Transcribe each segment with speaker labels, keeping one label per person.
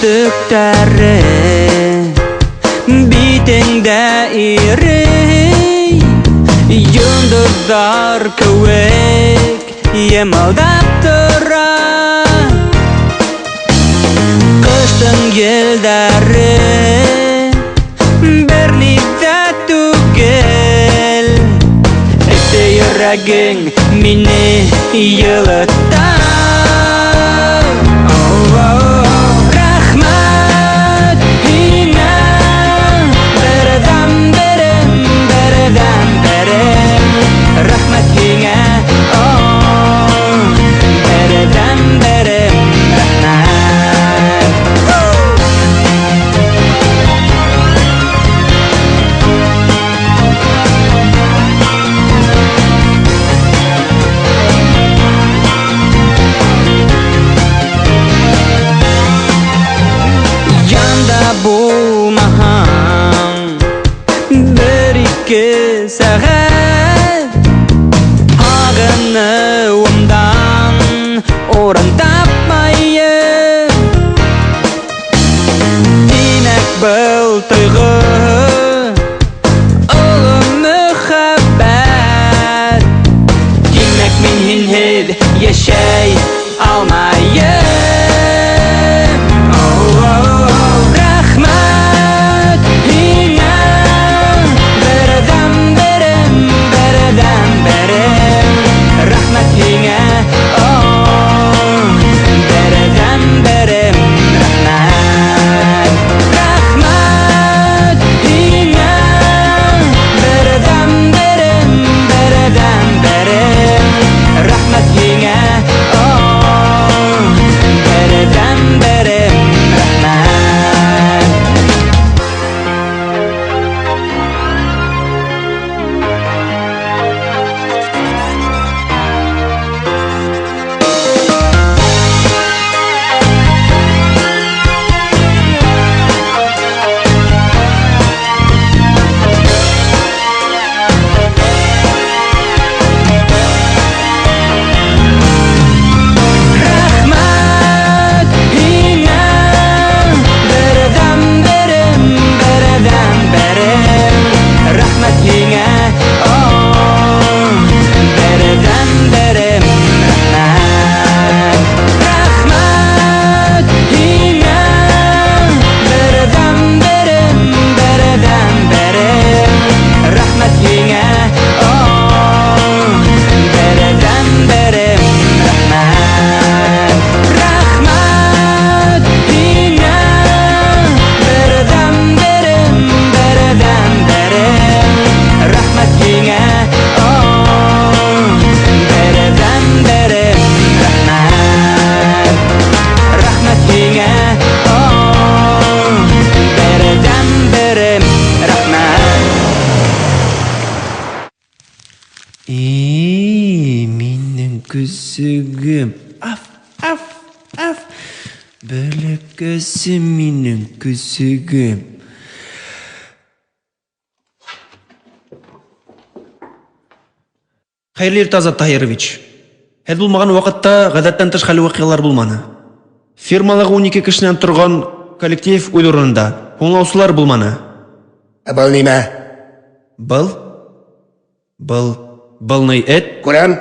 Speaker 1: түктәрі битіңді ирей Йондыздар көек емалдап тұра Қыштың елдәрі бірлікті түгел Әтті жүрегің мені йылытта Сәғәт ағынуымдан орын тапмайын Демек бұл тойғы ұлы мұхаббат Демек мен сенсіз яшай алмайын Менің күсігім Аф Бөлік көсі менің күсігім
Speaker 2: Қайырлы ерте Азат Тахирович. Һәд булмаған вакытта гадәттән тыш хәл вакыйгалар булманы. Фирмалыгы 12 кешенән торган коллектив үз урынында. Аңлаусылар булманы.
Speaker 3: Был нимә?
Speaker 2: Был ни эт?
Speaker 3: Күрәм.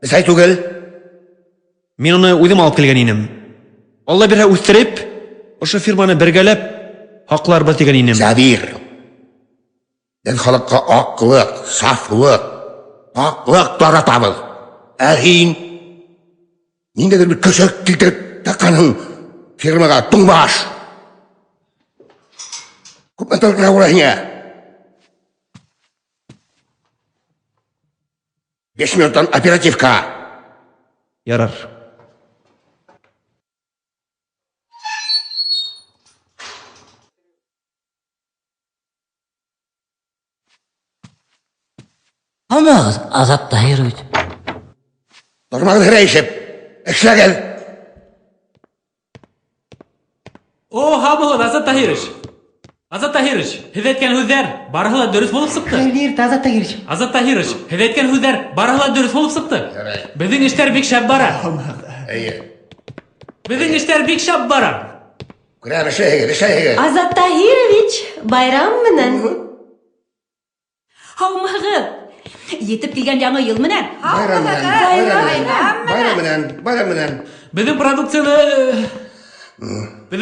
Speaker 3: Бесай түгел.
Speaker 2: Мин уны үзем алып килгән инем. Алла бирһә үстереп, ошо фирманы бергәләп хакларбыз дигән инем.
Speaker 3: Сабир. Бен халыкка аклык, сафлык, аклык таратабыз. Һин ниндәдер бер көсөк килтереп такканың фирмага туңбаш. Күпме тора ураһыңа? 5 минуттан оперативка.
Speaker 2: Ярар.
Speaker 4: Ама Азат Тахирович.
Speaker 3: Нормал рейшеп. Эшләгән.
Speaker 5: О, хабылы Азат Тахирович. Азат Тахирович, һез әйткән һүзләр барыһы да дөрес булып сыкты.
Speaker 4: Азат Тахирович.
Speaker 5: Азат Тахирович, һез әйткән һүзләр барыһы да дөрес булып сыкты. Безнең эшләр бик шәп бара.
Speaker 3: Әйе.
Speaker 5: Безнең эшләр бик шәп бара.
Speaker 3: Күрәм эшләйгез.
Speaker 6: Азат Таһирович, байрам менән. Һаумыгыз. Етеп килгән яңа ел менән.
Speaker 3: Байрам менән.
Speaker 5: Безнең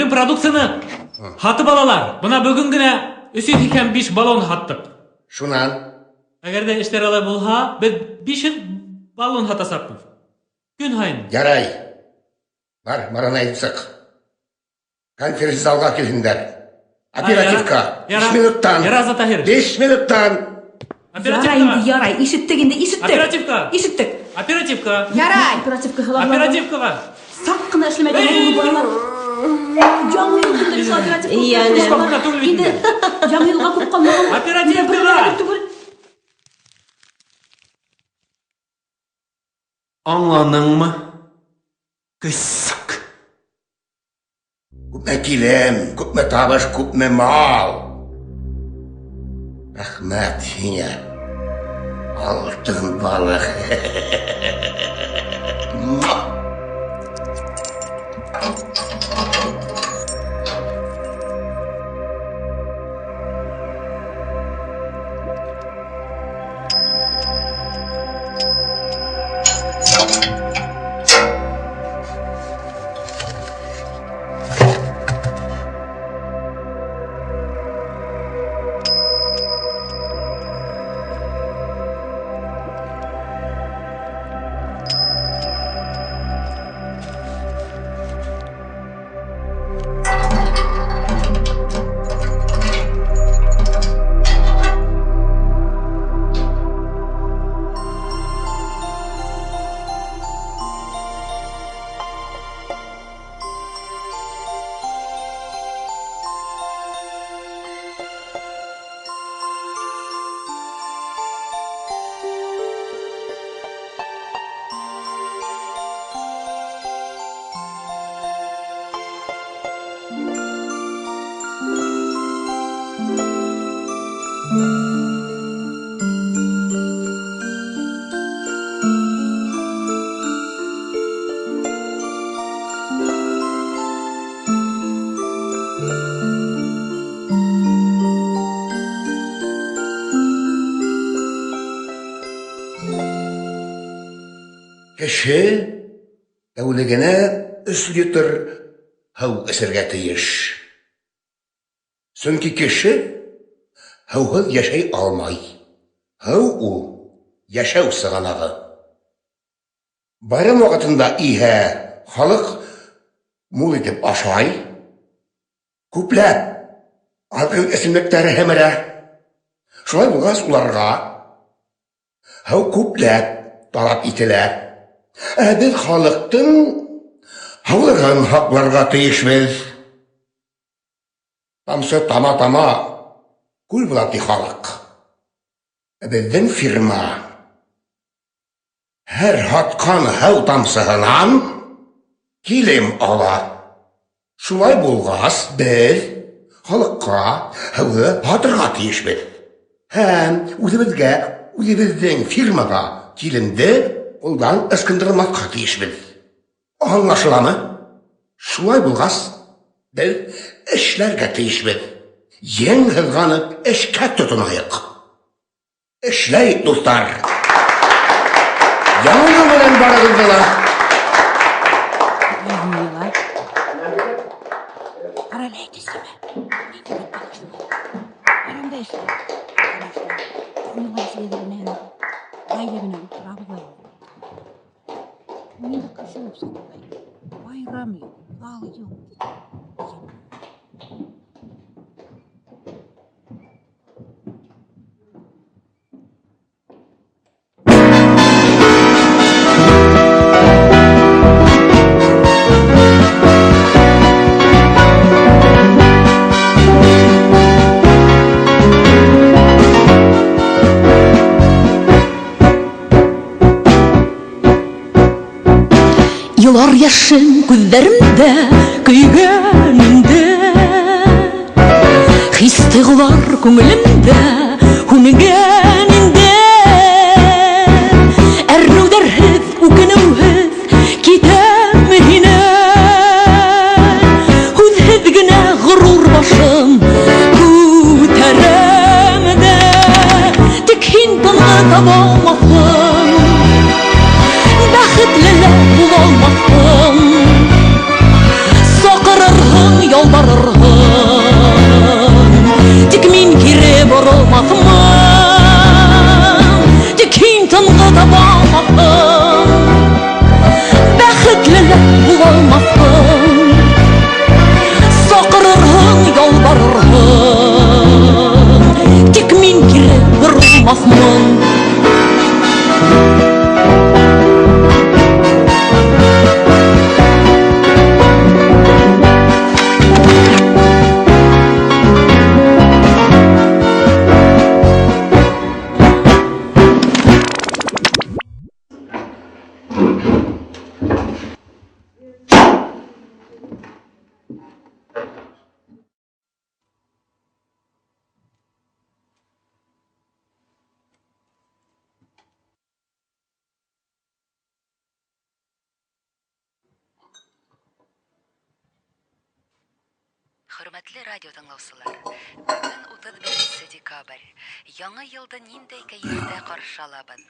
Speaker 5: продукцияны һатып алалар. Бына бүген генә 385 баллон һаттык.
Speaker 3: Шунан,
Speaker 5: Әгәр дә эшләр алай булһа, без 500 баллон һатасакбыз. Көн һайын.
Speaker 3: ярай. Бараны әйтсәк. Конференция залга килһендәр. Оперативка. 5 минуттан.
Speaker 5: Ярай, Азат Таһирович.
Speaker 3: 5 минуттан.
Speaker 6: Ярай, ишеттек инде, ишеттек.
Speaker 5: Оперативка.
Speaker 6: Ишеттек.
Speaker 5: Оперативка.
Speaker 6: Ярай, оперативкага.
Speaker 5: Оперативкага.
Speaker 6: Сак кына эшләмәгән булалар. Яңа ел көндә biz оперативка. Инде яңа елга күп калмаган.
Speaker 5: Оперативкага.
Speaker 2: Аңланыңмы? Кысык.
Speaker 3: Күпме килем, күпме табыш, күпме мал. Рәхмәт һиңә. Алтын балык. Кеше тәүлегенә 3 литр һау эсергә тиеш. Сөнки кеше һаусыз яшәй алмай. Һау ул яшәү сыганагы. Байрам вакытында иһә халык мул итеп ашай. Күпләп алкоголь эсемлектәре һәмәрә. Шулай булгас уларга һау күпләп талап ителә. Без халыктың һаулыгын һакларга тиешбез. Тамсы тама-тама күл була ди халык. Безнең фирма һәр һаткан һау тамсыһынан килем ала. Шулай булгас, без халыкка һауны һатырга тиешбез. Һәм үзебезнең фирмага килемде Улдан ышкындырмакка тиешбез. Аңлашыламы? Шулай булгас, без эшләргә тиешбез. Ең һызганып эшкә тотынайык. Эшләйик, дуслар. Яңа белән барыгыз була.
Speaker 6: Yıllar yaşın күҙҙәремдә көйгәнеңдә, хис тыгылар күңелемдә һүнгәнеңдә, әрнеүҙәрһеҙ, үкенеүһеҙ китәм һинән, һүҙһеҙ генә
Speaker 7: Хөрмәтле радио тыңлаусылар, бүген 31 декабрь. Яңа елды ниндәй кәефтә каршы алабыз?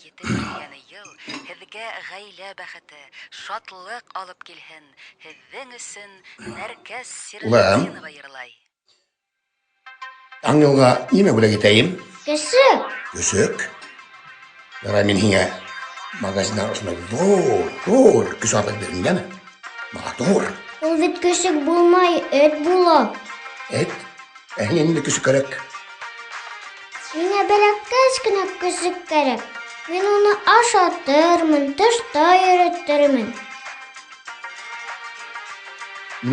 Speaker 7: Етеп килгән ел һеҙгә гаилә бәхете, шатлык алып килһен. Һеҙҙең өсөн Нәркәс Сирәҗетдинова йырлай.
Speaker 3: Аңылға нимә бүләк итәйем?
Speaker 8: Көсөк.
Speaker 3: Көсөк. Ярай, мин һиңә магазиннан ошондай зур көсөк алып бирдем, дәме? Матур.
Speaker 8: Ул бит көсөк булмай, эт була.
Speaker 3: Эт, һиңә нинди көсөк кәрәк?
Speaker 8: Миңә бәләкәс кенә көсөк кәрәк. Мин уны ашатырмын, тышта йөрөтөрмөн.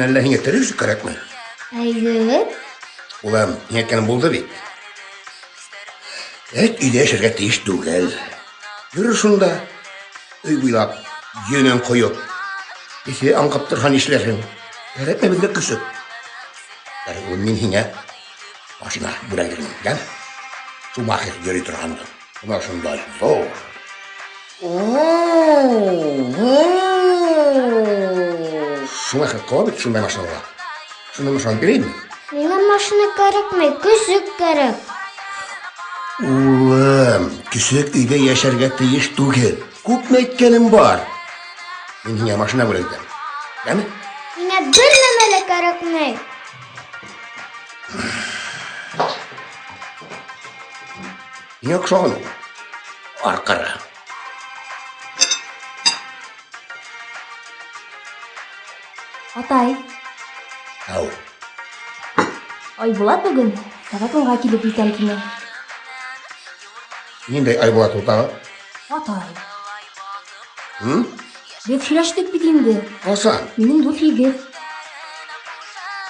Speaker 3: Әллә һиңә тере көсөк кәрәкме?
Speaker 8: Әйе.
Speaker 3: Улым, һиңә әйткәнем булды бит. Эт өйдә яшәргә тиеш түгел. Йөрөр шунда, өй буйлап, йөнен ҡойоп. Иҫе аңҡып торһа нишләрһең? Кәрәкме беҙгә көсөк? Ул мин һиңә машина бүләк бирҙем, дәме? Шумахер йөрөй торғанды. Бына шундай зур. Шумахер ҡыуа бит шундай машиналар. Шундай машина бирәйемме?
Speaker 8: Миңә машина кәрәкмәй, көсөк кәрәк.
Speaker 3: Улым, көсөк өйдә йәшәргә тейеш түгел. Күпме әйткәнем бар. Мин һиңә машина бүләктем. Дәме?
Speaker 8: Миңә бер нәмә лә кәрәкмәй.
Speaker 3: Һиңә оҡшаған ул. Арҡыры.
Speaker 6: Атай,
Speaker 3: Ау.
Speaker 6: Айбулат бүген сәғәт 10-га килеп итәм тине.
Speaker 3: Ниндәй Айбулат ул тағы?
Speaker 6: Атай,
Speaker 3: Һм?
Speaker 6: беҙ һөйләштек бит инде.
Speaker 3: Ҡасан?
Speaker 6: Минең дуҫ егет.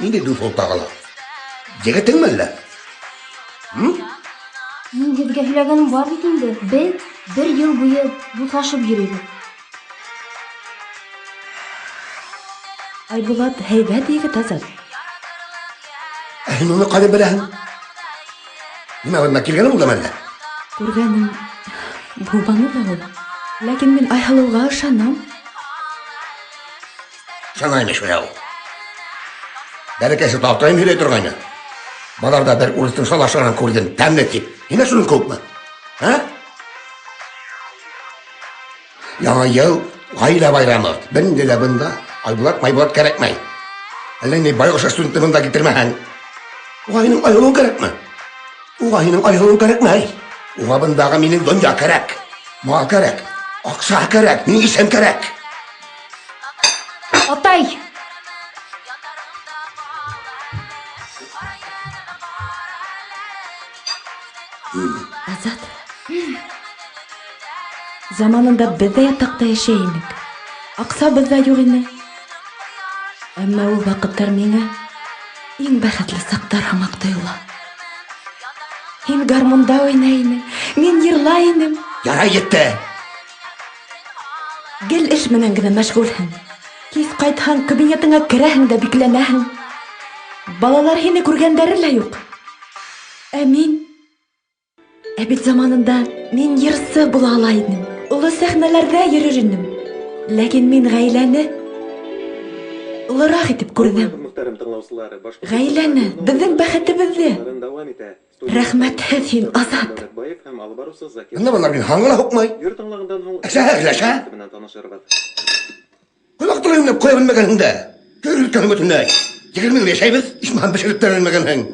Speaker 3: Ниндәй дуҫ ул тағы ла? Егетеңме әллә? Һм?
Speaker 6: Мин һеҙгә һөйләгәнем бар бит инде. Беҙ 1 йыл буйы дуҫлашып йөрөйбөҙ. Айбулат һәйбәт егет, Азат.
Speaker 3: Һин уны ҡайҙа беләһең? Нимә бында килгәнем булдымы әллә?
Speaker 6: Күргәнем булманы ла ул. Ләкин мин Айһылыуға ышанам.
Speaker 3: Санаймыш менә ул. Бәләкәсе талтайым һөйләй торғайны. Баҙарҙа бер урыҫтың шалашығынан күрҙем, тәмле тип. Һиңә шуның күпме? Ә? Яңы йыл, ғаилә байрамы. Бенде лә бында Айбулат кәрәкмәй. Әллә ни байғоша студентты бында китермәһәң. Уға һинең Айһылыуың кәрәкме? Уға һинең Айһылыуың кәрәкмәй. Уға бындағы минең донъя кәрәк. Мал кәрәк. Аҡса кәрәк. Минең исем кәрәк.
Speaker 6: Атай! Азат, заманында беҙ ҙә ятаҡта йәшәй инек. Аҡса беҙҙә юҡ ине. Әммә ул ваҡыттар миңә иң бәхетле саҡтар һымаҡ тойола. Һин гармунда уйнай инең, мин йырлай инем.
Speaker 3: Ярай, етте.
Speaker 6: Гел эш менән генә мәшғүлһең. Кис ҡайтһаң, кабинетыңа керәһең дә бикләнәһең. Балалар һине күргәндәре лә юҡ. Ә мин... Ә бит заманында мин йырсы була ала инем. Оло сәхнәләрҙә йөрөр инем. Ләкин мин ғаиләне олораҡ итеп күрҙем. Ғаиләне, беҙҙең бәхетебеҙҙе. Рәхмәтһеҙ һин, Азат.
Speaker 3: Бында бында мин һаңғыла һуҡмай. Әсәһе эшләшә. Ҡолаҡ тылайым деп ҡуя белмәгәнһең дә. Көрөлкән бөтөнләй. 20 йыл йәшәйбеҙ, исмаһам бешереп белмәгәнһең.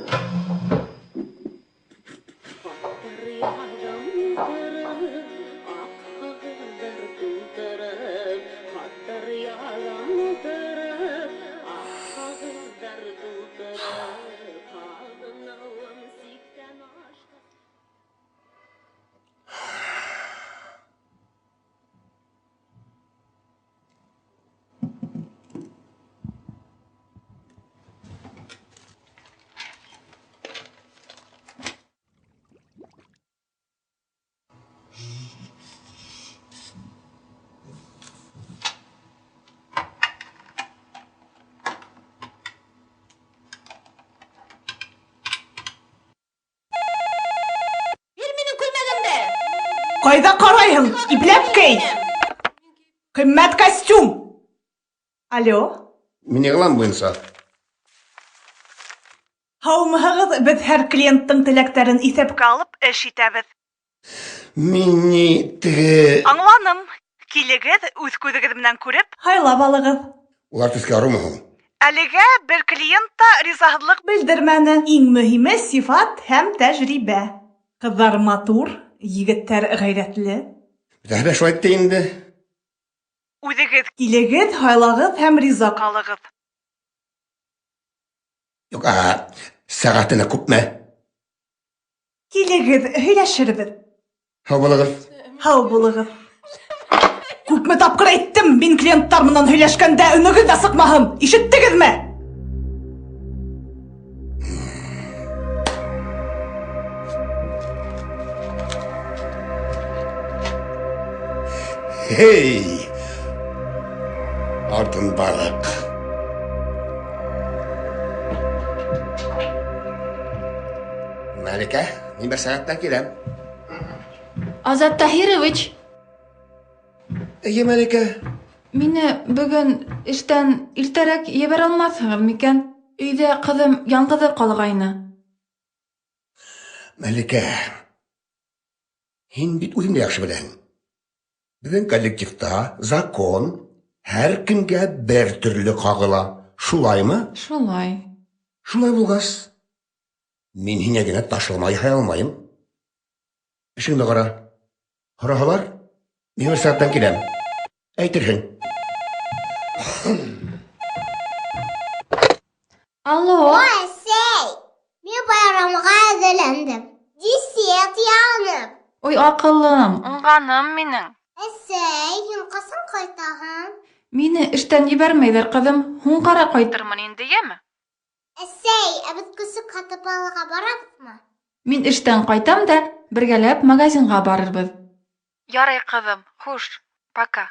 Speaker 9: Ҡайҙа ҡарайһың, ипләпкәй? Ҡиммәт костюм. Алло?
Speaker 3: Мин йығылам буйынса.
Speaker 9: Һаумыһығыҙ, беҙ һәр клиенттың теләктәрен иҫәпкә алып эш итәбеҙ.
Speaker 3: Мин ни теге...
Speaker 9: Аңланым. Килегеҙ, үҙ күҙегеҙ менән күреп, һайлап алығыҙ.
Speaker 3: Улар төскә арумы һуң?
Speaker 9: Әлегә бер клиент та ризаһыҙлык белдермәне. Иң мөһиме сифат һәм тәжрибә. Ҡыҙҙар матур, егеттәр ғәйрәтле.
Speaker 3: Бәһбә шулай әйтте инде.
Speaker 9: Үҙегеҙ килегеҙ, һайлағыҙ һәм риза ҡалығыҙ.
Speaker 3: Юк, сәғәтенә күпме?
Speaker 9: Килегеҙ, һөйләшербеҙ.
Speaker 3: Һау булығыҙ.
Speaker 9: Һау булығыҙ. Күпме тапҡыр әйттем, мин клиенттар менән һөйләшкәндә өнөгөҙ ҙә сыҡмаһын. Ишеттегеҙме?
Speaker 3: Hey! Алтын балыҡ. Мәликә, мин бер сәғәттән киләм.
Speaker 6: Азат Таһирович,
Speaker 3: Эйе, Мәликә.
Speaker 6: мине бөгөн эштән иртәрәк ебәр алмаҫһығыҙ микән? Өйҙә ҡыҙым яңғыҙы ҡалғайны.
Speaker 3: Мәликә, һин бит үҙең дә яҡшы беләһең. Беҙҙең коллективта закон һәр кемгә бер төрлө ҡағыла. Шулаймы?
Speaker 6: Шулай.
Speaker 3: Шулай булғас, мин һиңә генә ташлама яһай алмайым. Эшеңде ҡара. Һораһалар, мин бер сәғәттән киләм. Әйтерһең.
Speaker 6: Алло.
Speaker 8: Әсәй, мен байрамға әҙерләндем. Десерт янып.
Speaker 6: Ой, аҡылым, уңғаным минең.
Speaker 8: Әсәй, һин ҡасан ҡайтаһың?
Speaker 6: Мине эштән ебәрмәйҙәр, ҡыҙым. Һуң ҡара ҡайтырмын инде, йәме?
Speaker 8: Әсәй, беҙ көсөк һатып алырға барабыҙмы?
Speaker 6: Мин эштән ҡайтам да, бергәләп магазинға барырбыҙ. Ярай, ҡыҙым. Хуш. Пока.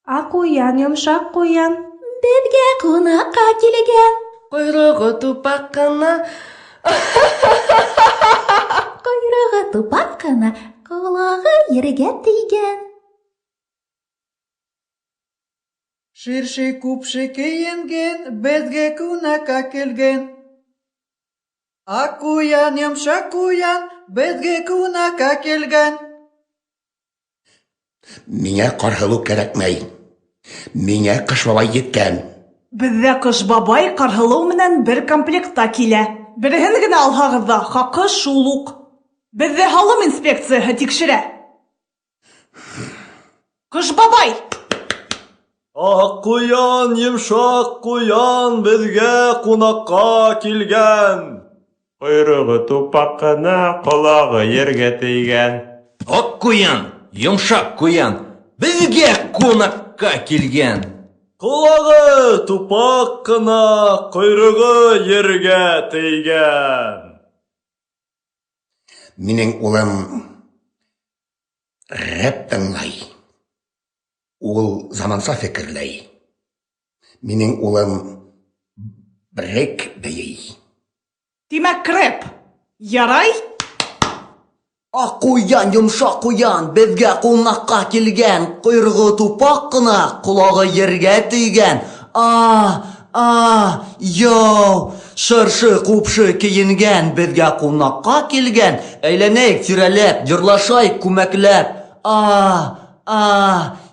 Speaker 9: Аҡ ҡуян, йомшаҡ ҡуян.
Speaker 6: Беҙгә ҡунаҡҡа килгән.
Speaker 1: Ҡойроғо тупаҡ ҡына.
Speaker 6: Ҡойроғо тупаҡ ҡына, ҡолағы ергә тейгән.
Speaker 10: Ширши күпши кейенгән, беҙгә ҡунаҡҡа килгән. Аҡ ҡуян, йомшаҡ ҡуян, беҙгә ҡунаҡҡа килгән.
Speaker 3: Миңә ҡарһылыу кәрәкмәй. Миңә Ҡыш бабай еткән.
Speaker 9: Беҙҙә Ҡыш бабай ҡарһылыу менән бер комплектта килә. Береһен генә алһағыҙ ҙа, хаҡы шул уҡ. Беҙҙе һалым инспекцияһы тикшерә. Ҡыш бабай!
Speaker 11: Аҡ ҡуян, йомшаҡ ҡуян, беҙгә ҡунаҡҡа килгән.
Speaker 12: Ҡойроғо тупаҡ ҡына, ҡолағы ергә тейгән.
Speaker 1: Аҡ ҡуян, йомшаҡ ҡуян, беҙгә ҡунаҡҡа килгән.
Speaker 11: Ҡолағы тупаҡ ҡына, ҡойроғо ергә тейгән.
Speaker 3: Минең улым рэп тыңлай. Ул заманса фекерләй. Минең улым брейк бейей.
Speaker 9: Тимәк, рэп. Ярай?
Speaker 13: Аҡ ҡуян, йомшаҡ ҡуян, беҙгә ҡунаҡҡа килгән. Ҡойроғо тупаҡ ҡына, ҡолағы ергә тейгән. Йоу, шыршы ҡупшы кейенгән, беҙгә ҡунаҡҡа килгән. Әйләнәйек тирәләп, йырлашайык күмәкләп.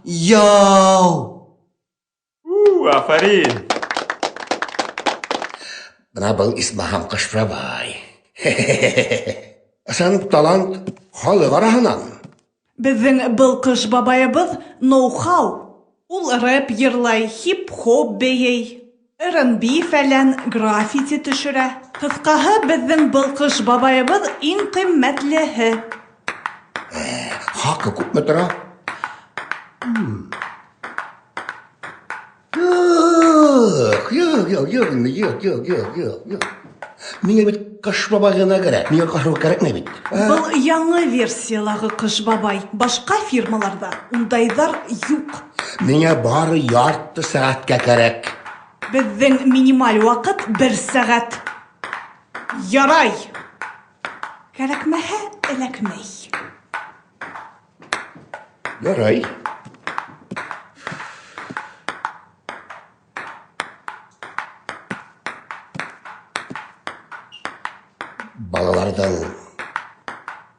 Speaker 13: Йоу.
Speaker 12: Афарин.
Speaker 3: Бына был исмаһам Ҡыш бабай. Ысын талант халыҡ араһынан.
Speaker 9: Беҙҙең был Ҡыш бабайыбыҙ ноу-хау. Ул рэп йырлай, хип-хоп бейей, R&B фәлән, граффити төшөрә. Ҡыҫҡаһы, беҙҙең был Ҡыш бабайыбыҙ иң ҡиммәтлеһе.
Speaker 3: Хаҡы күпме тора? Юҡ. Миңә бит Ҡыш бабай ғына кәрәк. Миңә ҡарһылыу кәрәкмәй бит.
Speaker 9: Был яңы версиялағы Ҡыш бабай. Башҡа фирмаларҙа ундайҙар юҡ.
Speaker 3: Миңә бары ярты сәғәткә кәрәк.
Speaker 9: Беҙҙең минималь ваҡыт 1 сәғәт. Ярай. Кәрәкмәһә, эләкмәй.
Speaker 3: Ярай. Балалардан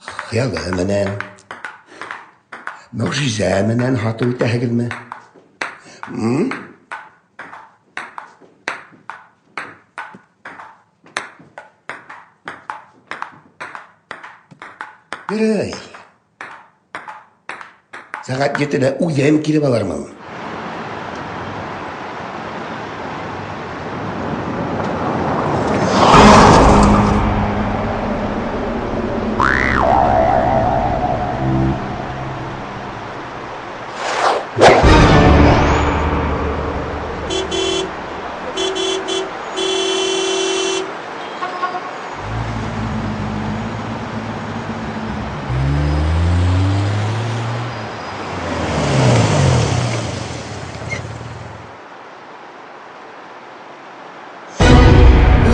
Speaker 3: хыялы менән, мөгъжизә менән хаты үтәһегеҙме? Ярай. Сәғәт 7-дә үҙем килеп алырмын.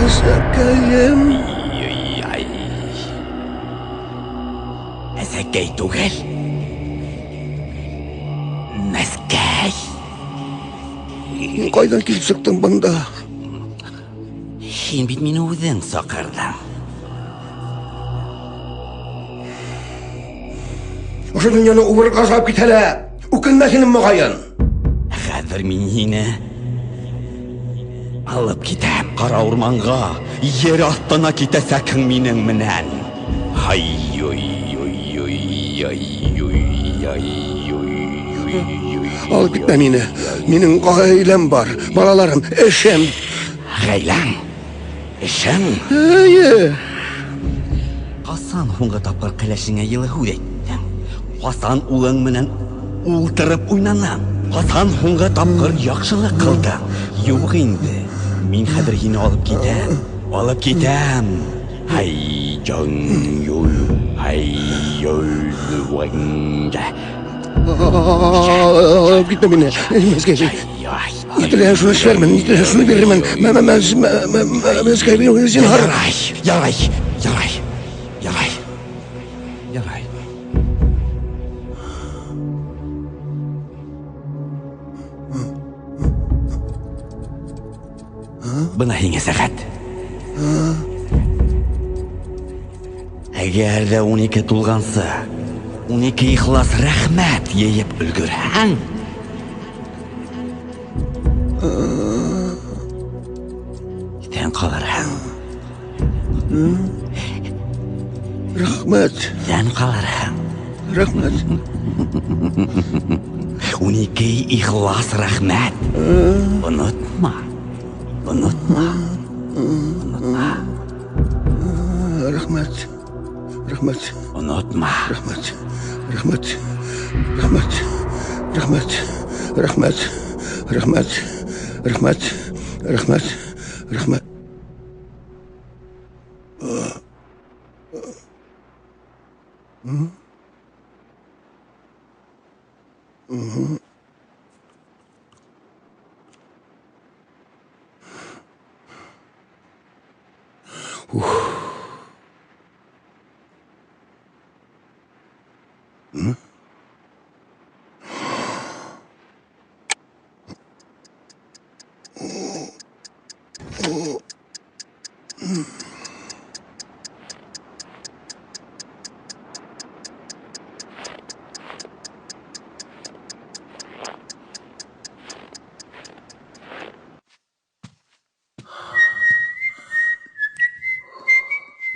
Speaker 3: Әсәкәйем.
Speaker 13: Әсәкәй түгел. Мәскәй.
Speaker 3: Ҡайҙан килеп сыҡтың бында?
Speaker 13: Һин бит мине үҙең саҡырҙың.
Speaker 3: Ошо донъяны убырға сап кит әле. Үкенмәҫһең моғайын.
Speaker 13: Хәҙер мин һине алып китәм ҡара урманға. Ер аҫтына китәсәкһең минең менән.
Speaker 3: Алып китмә мине. Минең ғаиләм бар, балаларым, эшем.
Speaker 13: Ғаиләң? Эшең?
Speaker 3: Эйе.
Speaker 13: Ҡасан һуңғы тапҡыр кәләшеңә йылы һүҙ әйттең? Ҡасан улың менән ултырып уйнаның? Ҡасан һуңғы тапҡыр яҡшылыҡ ҡылдың? Юҡ инде. Мин хәҙер һине алып китәм. Алып китәм.
Speaker 3: Алып китмә мине. Мәскәй. Нителәһә шуны эшләрмен, нителәһә шуны бирермен. Мәскәй бирү зинһар.
Speaker 13: Ярай. Бына һиңә сәғәт. Әгәр дә 12 тулғансы, 12 ихлас рәхмәт йыйып өлгөрһәң, итән ҡалырһың.
Speaker 3: Рәхмәт.
Speaker 13: Итән ҡалырһың.
Speaker 3: Рәхмәт.
Speaker 13: 12 ихлас рәхмәт. Онотма.
Speaker 3: Рәхмәт.
Speaker 13: Онотма.
Speaker 3: Рәхмәт.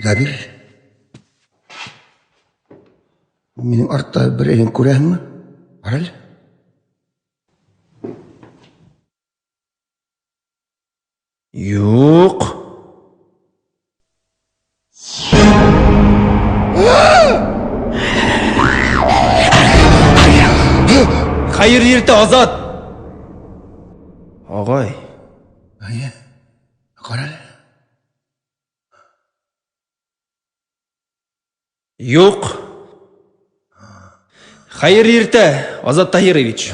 Speaker 3: Забир. Минең артта берәйен күрәһеңме? Ҡара әле.
Speaker 2: Юҡ. Хәйер ерте азат. Ағай.
Speaker 3: Әйе. Ҡара әле.
Speaker 2: Юҡ. Хәйер ерте, Азат Таһирович.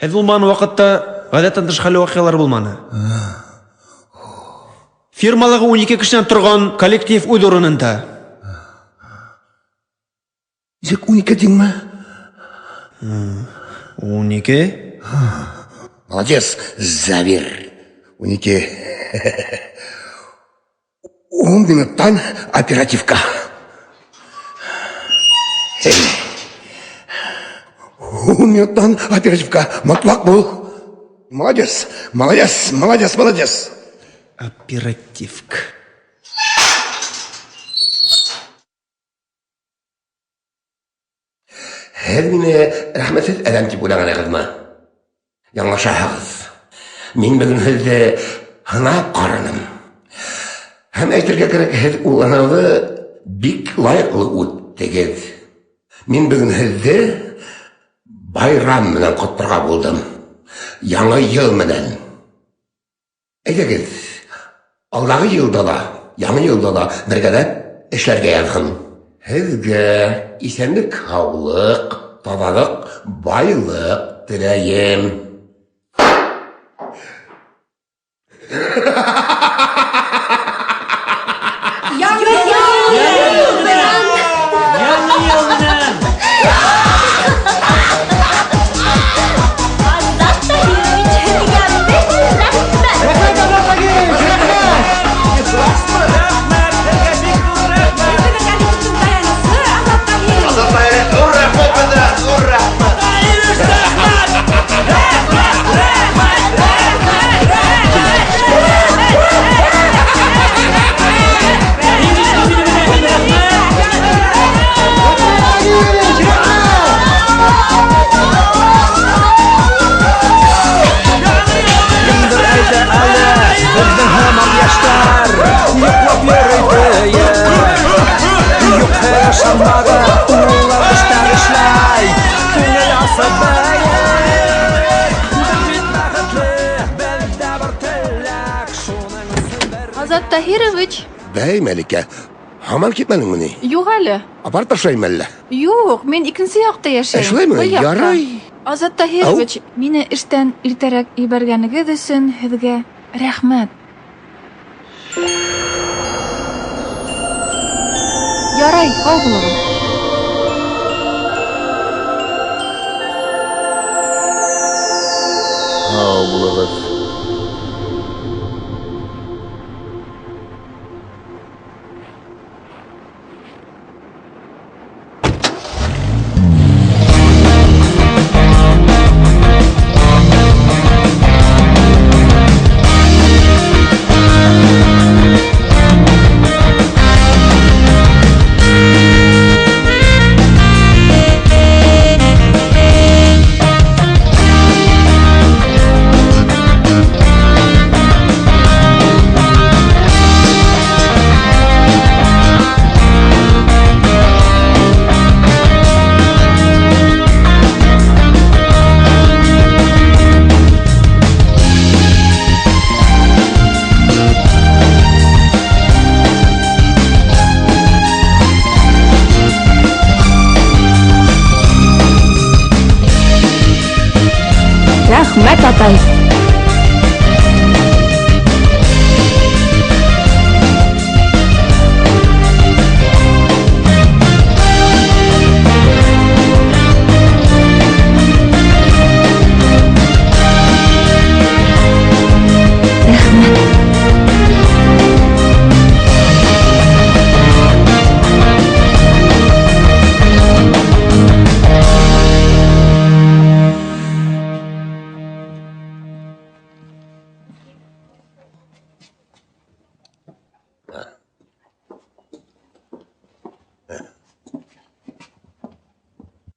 Speaker 2: Һеҙ булмаған ваҡытта ғәҙәттән тыш хәл ваҡиғалар булманы. Фирмалағы 12 кешенән торған коллектив үҙ урынында.
Speaker 3: Нисек 12 тиңме?
Speaker 2: 12.
Speaker 3: Молодец, Завир. 12. 10 минуттан оперативка. 10 минуттан оперативка. Матлак был. Молодец, молодец, молодец, молодец.
Speaker 2: Оперативка.
Speaker 3: Һеҙ мине рәхмәтһеҙ әҙәм тип уйлаған һеҙме? Яңлашаһығыҙ. Мин бөгөн һеҙҙе һынап ҡараным. Һәм әйтергә кәрәк, һеҙ ул һынауҙы бик лайыҡлы үттегеҙ. Мин бөгөн һеҙҙе байрам менән ҡотларға булдым. Яңы йыл менән. Әйҙәгеҙ, алдағы йылда ла, яңы йылда ла бергәләп эшләргә яҙһын. Һеҙгә исәнлек, һаулыҡ, таҙалыҡ, байлыҡ теләйем.
Speaker 14: Азат Таһирович.
Speaker 3: Бәй, Мәликә, һаман китмәнеңме ни?
Speaker 14: Юк әле.
Speaker 3: Апарып ташлайым әллә?
Speaker 14: Юк, мин икенсе яқта яшәйм.
Speaker 3: Шулаймы?
Speaker 14: Бу яқта.
Speaker 3: Ярай.
Speaker 14: Азат Таһирович, мине эштән иртәрәк ебәргәнегез өсөн һеҙгә рәхмәт. Ярай, һау булығыҙ.
Speaker 3: Һау булығыҙ.
Speaker 6: Рәхмәт, атай.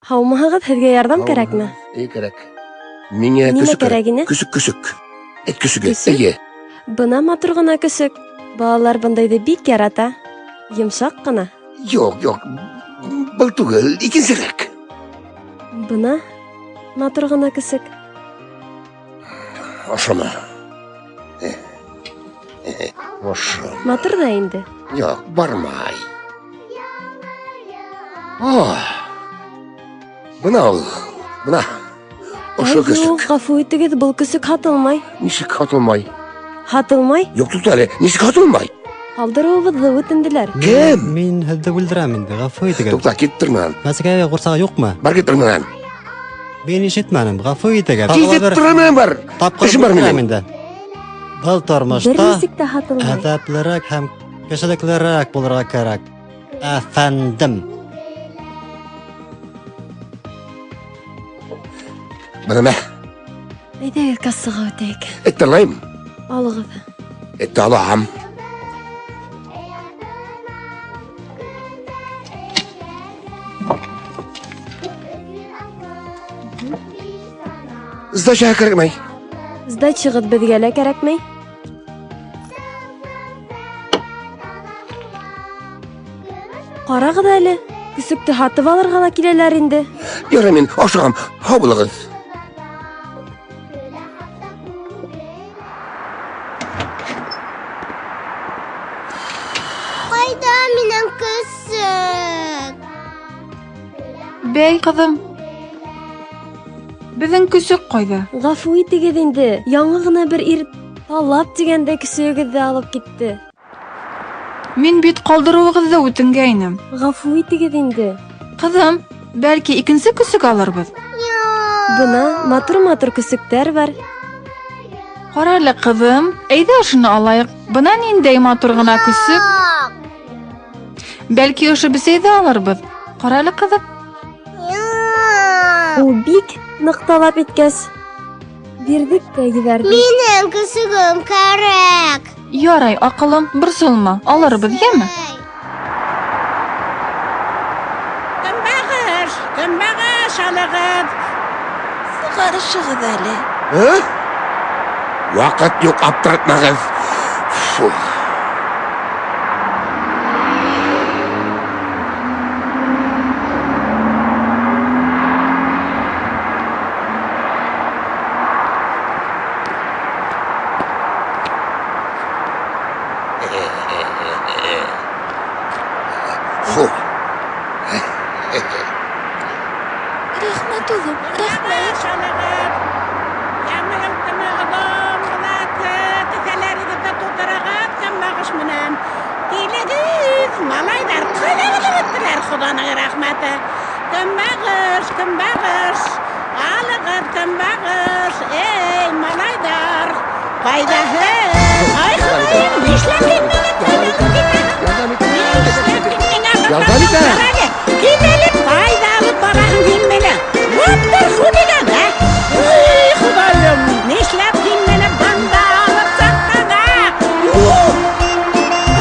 Speaker 15: Һаумыһығыҙ, һеҙгә ярҙам кәрәкме?
Speaker 3: Кәрәк. Миңә
Speaker 15: Нимә
Speaker 3: көсөк
Speaker 15: кәрәк ине?
Speaker 3: Көсөк. Эт көсөгө.
Speaker 15: Көсөк?
Speaker 3: Эйе.
Speaker 15: Бына матур гына көсөк. Балалар бындайҙы бик ярата. Йомшаҡ ҡына.
Speaker 3: Юк. Был түгел, икенсерәк.
Speaker 15: Бына матур гына көсөк.
Speaker 3: Ошомо. Ошо.
Speaker 15: Матур ҙа инде.
Speaker 3: Юк, бармай. Бына ул. Бына. Ошо
Speaker 15: Юк,
Speaker 3: көсөк.
Speaker 15: ғәфү итегеҙ, был көсөк һатылмай.
Speaker 3: Нисек һатылмай?
Speaker 15: Һатылмай?
Speaker 3: Юк, туҡта әле. Нисек һатылмай?
Speaker 15: Ҡалдырыуыбыҙҙы үтенделәр.
Speaker 3: Кем?
Speaker 16: Мин һеҙҙе үлтерәм инде, ғәфү итегеҙ.
Speaker 3: Туҡта, киттер менән.
Speaker 16: Мәсәкәгә ҡурсағы юҡмы?
Speaker 3: Бар киттер менән.
Speaker 16: Мен ишетмәнем, гафу итегез.
Speaker 3: Кизеп торам бар.
Speaker 16: Тапкыр
Speaker 3: Эшем бар минем.
Speaker 16: инде. Был тормышта
Speaker 15: Бернисек тә хатırlamый.
Speaker 16: әдәплерәк һәм кешелеклерәк булырга кирәк. Әфәндем.
Speaker 3: Бана
Speaker 15: Әйдәгез кассага үтәйек.
Speaker 3: Эттелайм.
Speaker 15: Алыгыз.
Speaker 3: Этталам. Сдача кирәкмәй.
Speaker 15: Сдачагыз безгә лә кирәкмәй. Карагыз әле. Күсекте һатып алырга да киләләр инде.
Speaker 3: Ярый мин ашыгам. Һаулыгыз.
Speaker 8: Кайда минем көсөк?
Speaker 14: Бәй, кызым. Безнең көсөк кайда?
Speaker 15: Гафу итегез инде. Яңа гына бер ир талап дигәндә көсөгегезне алып китте.
Speaker 14: Мин бит калдыруыгызды үтенгәйнем.
Speaker 15: Гафу итегез инде.
Speaker 14: Кызым, бәлки икенче көсөк алырбыз.
Speaker 15: Бына матур-матур көсөктәр бар.
Speaker 14: Карарлы кызым, әйдә шуны алайык. Бына ниндәй матур гына көсөк. Бәлки ошо бесәйдә алырбыз. Карарлы кызым.
Speaker 15: Ул бик нык талап иткәс, бирдек тә ебәрдек.
Speaker 8: Минем көсөгем кирәк.
Speaker 14: Ярай, акылым, борсылма. Алырбыз, яме?
Speaker 9: Кембәгеш алыгыз.
Speaker 15: Сыгарышыгыз әле.
Speaker 3: Вакыт юк, аптыратмагыз. Фу.
Speaker 15: Рәхмәт улым, рәхмәт.
Speaker 9: Малайдар кылып иттеләр, Худаның рәхмәте. Кембәгеш. Алыгыз кембәгеш. Эй, малайдар. Кайдаһы? Ай, Худаем, нишләдең мине?
Speaker 3: Ярдәм итә.
Speaker 9: Килелеп кайда алып бараһың син мине? Ваптыр худиган, ә? Эй, Худаем, нишләп син мине бында алып саккан, ә?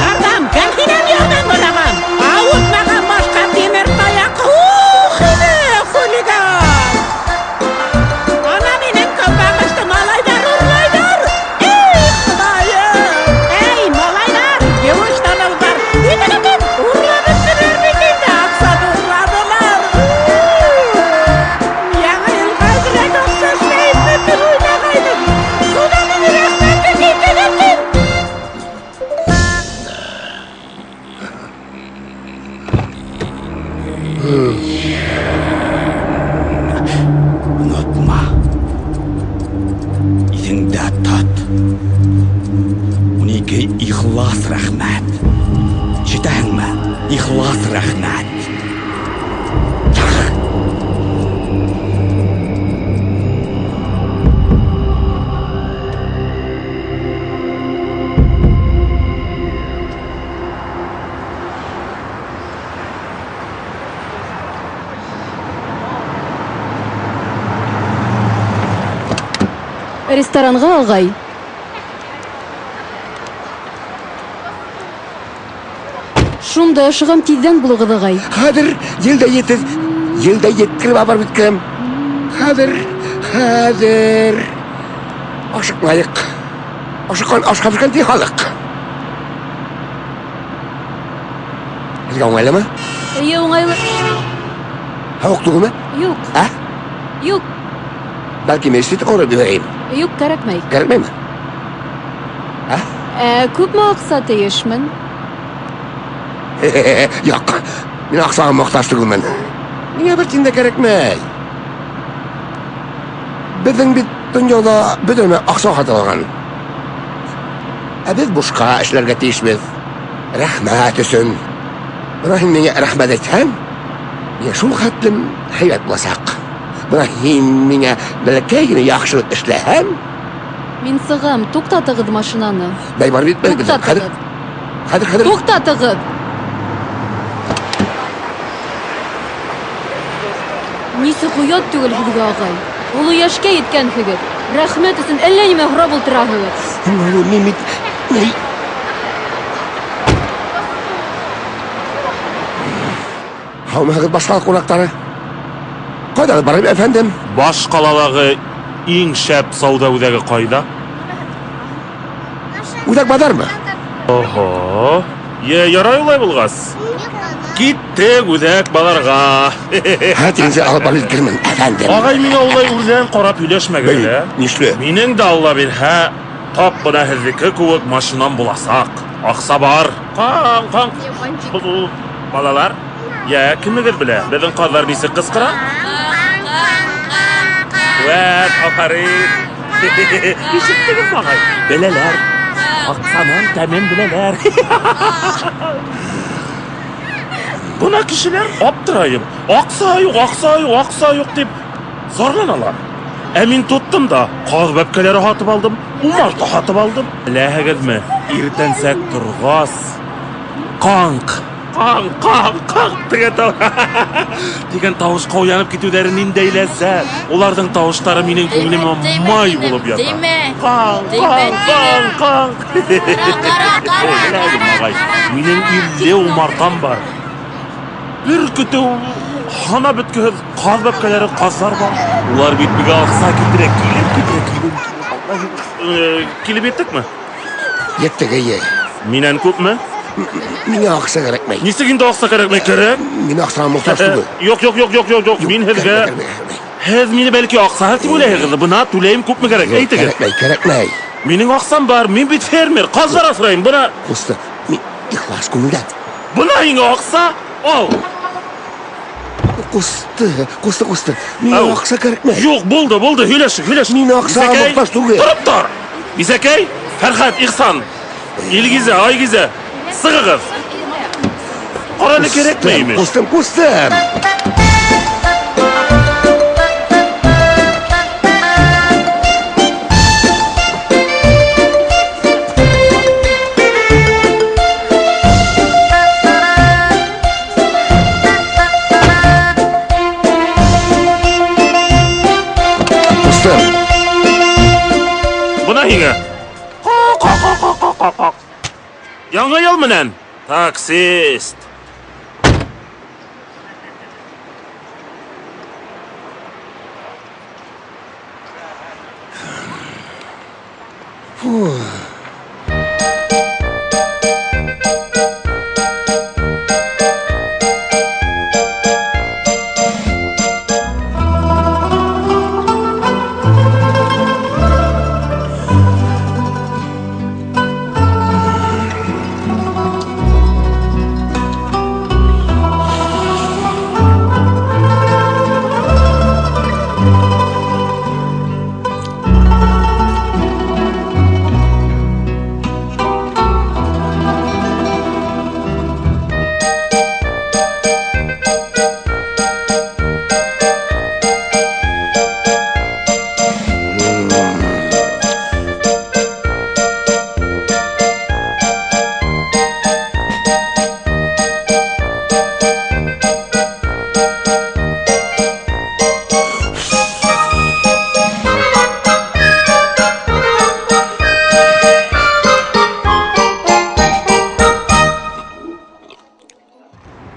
Speaker 9: Ардам, кәлкинәм ярдан боламам. Авытмаган башка тимер таяк. Ух, ине, хулиган. Ана минем кембәгеште малайдар урлайдар. Эй, Худаем. Эй, малайдар, юыштанылдар. Идегем, урлап бетерер микән? Аксат урладылар. Яңа елга бирәк акса эшләп бетер уйнагайдым. Худаның рәхмәте китегем.
Speaker 13: Unutma. Izingdə tat. Uniga ixlos rəhmət. Şitəngmə, ixlos rəhmət.
Speaker 15: Ресторанга агай. Шунда ашыгам тиздән булыгыз агай.
Speaker 3: Хәзер елда етез. Елда еткереп апарып биткәм. Хәзер. Ашыкмайык. Ашыккан ди халык. Безгә уңайлымы?
Speaker 15: Әйе, уңайлы.
Speaker 3: Һавык түгелме?
Speaker 15: Юк.
Speaker 3: Ә?
Speaker 15: Юк.
Speaker 3: Бәлки мәчет корып бирәйем.
Speaker 15: Юк, кирәкмәй.
Speaker 3: Кирәкмәйме?
Speaker 15: Күпме акса тиешмен?
Speaker 3: Юк. Мин аксага мохтаҗ түгелмен. Миңа бер тин дә кирәкмәй. Безнең бит дөньяда бөтенләй акса хатırлаган. Без бушка эшләргә тиешбез. Рәхмәт өчен. Бына һин миңа рәхмәт әйтһәң, мин шул хәтлем һәйбәт буласак. Бына һин миңә бәләкәй генә яхшылык эшләһәң,
Speaker 17: Мин сығам, туктатығыҙ машинаны.
Speaker 3: бәй бар бит бәй. Хәҙер.
Speaker 17: Туктатығыҙ! Нисек оят түгел һеҙгә, ағай. Оло йәшкә еткәнһегеҙ. Рәхмәт өсөн әллә нимә һорап ултыраһығыҙ.
Speaker 3: Мин Һаумыһығыҙ башҡа ҡунаҡтары. Ҡайҙа барып, әфәндем?
Speaker 12: Баш ҡалалағы иң шәп сауда үҙәге ҡайҙа?
Speaker 3: Үҙәк баҙармы?
Speaker 12: Ого. Ярай улай булғас. Киттек үҙәк баҙарға.
Speaker 3: Хәтинсе алып барып килермен, әфәндем.
Speaker 12: Ағай миңә улай үрҙән ҡарап һөйләшмәгеҙ.
Speaker 3: Нишле?
Speaker 12: Минең дә Алла бирһә, тап бына һеҙҙеке кеүек машинам буласаҡ. Аҡса бар. Ҡаң. Балалар, кемегеҙ белә? Беҙҙең ҡаҙҙар нисек ҡысҡыра? Вәт, афарин. Ишеттегеҙ ағай? Беләләр. Аҡсаның тәмен беләләр. Бына кешеләр аптырайым. Аҡса юҡ тип зарланалар. Ә мин тоттом да ҡаҙ бәпкәләре һатып алдым, умарта һатып алдым. Беләһегеҙме, иртәнсәк торғас, ҡаңҡ дигән тауышҡа уянып китеүҙәре ниндәй ләззәт. Уларҙың тауыштары минең күңелемә май булып ята. Ҡаңҡ. Минең 50 умартам бар. Бер көтөү һана бөткөһөҙ ҡаҙ бәпкәләре ҡаҙҙар бар. Улар бит бигә аҡса китерә. Килеп еттекме?
Speaker 3: Еттек, эйе.
Speaker 12: Минән күпме?
Speaker 3: Миңә аҡса кәрәкмәй.
Speaker 12: Нисек инде аҡса кәрәкмәй? Кәрәк?
Speaker 3: Мин аҡсаға мохтаж түгел.
Speaker 12: Юҡ. Мин һеҙгә... Һеҙ мине бәлки аҡсаһыҙ тип уйлайһығыҙ. Бына түләйем күпме кәрәк? Әйтегеҙ.
Speaker 3: Кәрәкмәй.
Speaker 12: Минең аҡсам бар. Мин бит фермер. Ҡаҙҙар аҫрайым. Бына...
Speaker 3: Ҡусты, мин ихлас күңелдән.
Speaker 12: Бына һиңә аҡса. Ал.
Speaker 3: Ҡусты. Миңә аҡса кәрәкмәй.
Speaker 12: Юҡ, булды. Һөйләшек.
Speaker 3: Мин аҡсаға мохтаж түгел.
Speaker 12: Тороп тор. Бисәкәй, Фәрхәт, Ихсан, Илгизә, Айгизә, сығығыҙ. Ҡараны кәрәкмәймеш.
Speaker 3: Ҡустым.
Speaker 12: Бына һиңә. Яңы йыл менән, таксист.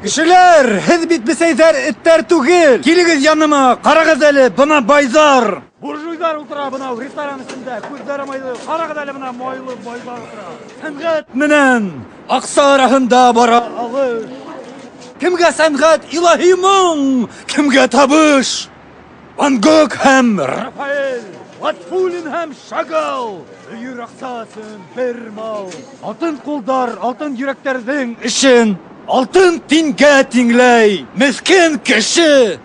Speaker 18: Кешеләр, һеҙ бит бесәйҙәр эттәр түгел. Килегеҙ яныма, ҡарағыҙ әле, бына байҙар. Буржуйҙар ултыра бынау ресторан эсендә, күҙҙәре майлы. Ҡарағыҙ әле, бына майлы байҙар ултыра. Сәнғәт менән аҡса араһында бара алыш. Кемгә сәнғәт илаһи моң, кемгә табыш. Ван Гог һәм Рафаэль, Латфулин һәм Шагал. Өйөр аҡсасын бер мал. Алтын ҡулдар, алтын йөрәктәрҙең эшен. Алтын тингә тиңләй, меҫкен кеше!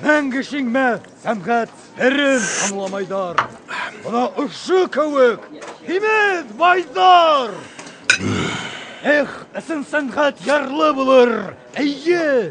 Speaker 18: Мәңге шиңмә, сәмғәт, берен аңламайҙар. Бына ошо кеүек, һимеҙ байҙар! Эх, ысын сәнғәт ярлы булыр, эйе,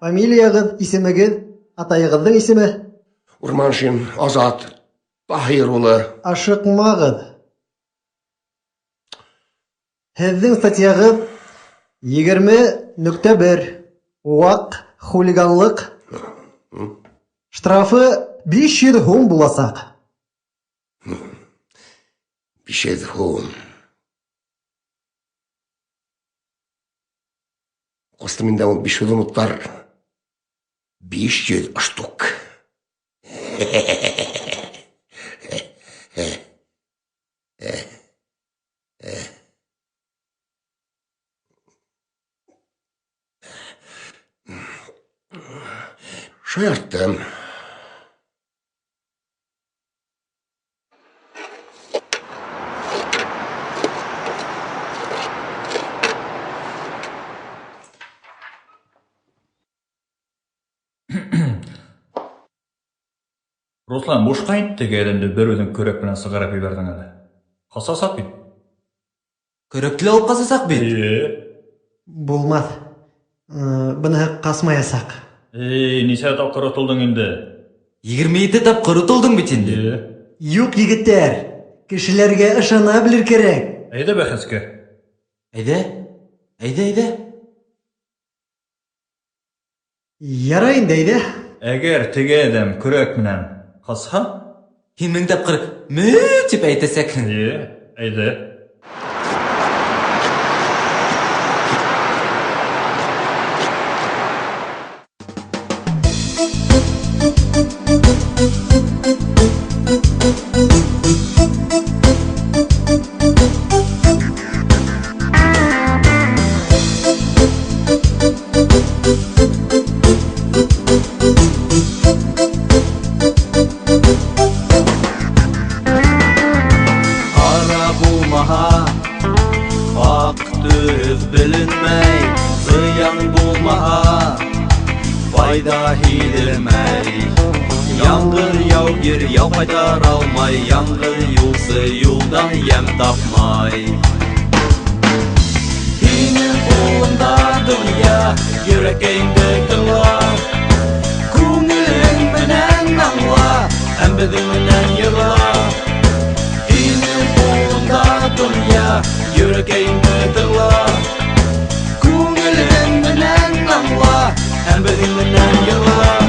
Speaker 16: Фамилиягыз, исемегез, атайыгыздың исеме?
Speaker 3: Урманшин Азат Таһир улы.
Speaker 16: Ашыкмагыз. Һезнең статьягыз 20.1. Вак хулиганлык. Штрафы 500 һум буласак.
Speaker 3: 500 һум. Костымында ул 500 һумлыктар 500 штук. Шаярттым.
Speaker 11: Руслан, бушқа әйттіге әдемді бір өзің көрек білен сығарап ебердің әлі. Қасасақ бит?
Speaker 2: Көректілі алып қасасақ бит?
Speaker 16: Булмас. Бұны қасмаясақ.
Speaker 11: Несе тапқыр ұтылдың енді?
Speaker 2: 27 тапқыр ұтылдың бит енді?
Speaker 16: Юк, егіттер. Кішілерге ышана білір керек.
Speaker 11: Әйді бәхеске.
Speaker 2: Әйді.
Speaker 16: Ярайын дейді.
Speaker 11: Әгер теге әдем көрек мінен қасха?
Speaker 2: Химің тапқыр мө теп әйтесек.
Speaker 11: Әйді.
Speaker 19: Fayda hidirmey Yangır yağgir yav kaydar almay Yangır yulsı yuldan yem tapmay Hinin uğunda dünya Yüreğinde kıla Kungülün menen anla Embedin menen yıla Hinin uğunda dünya Yüreğinde kıla Kungülün menen anla Hem bedelinden yıllar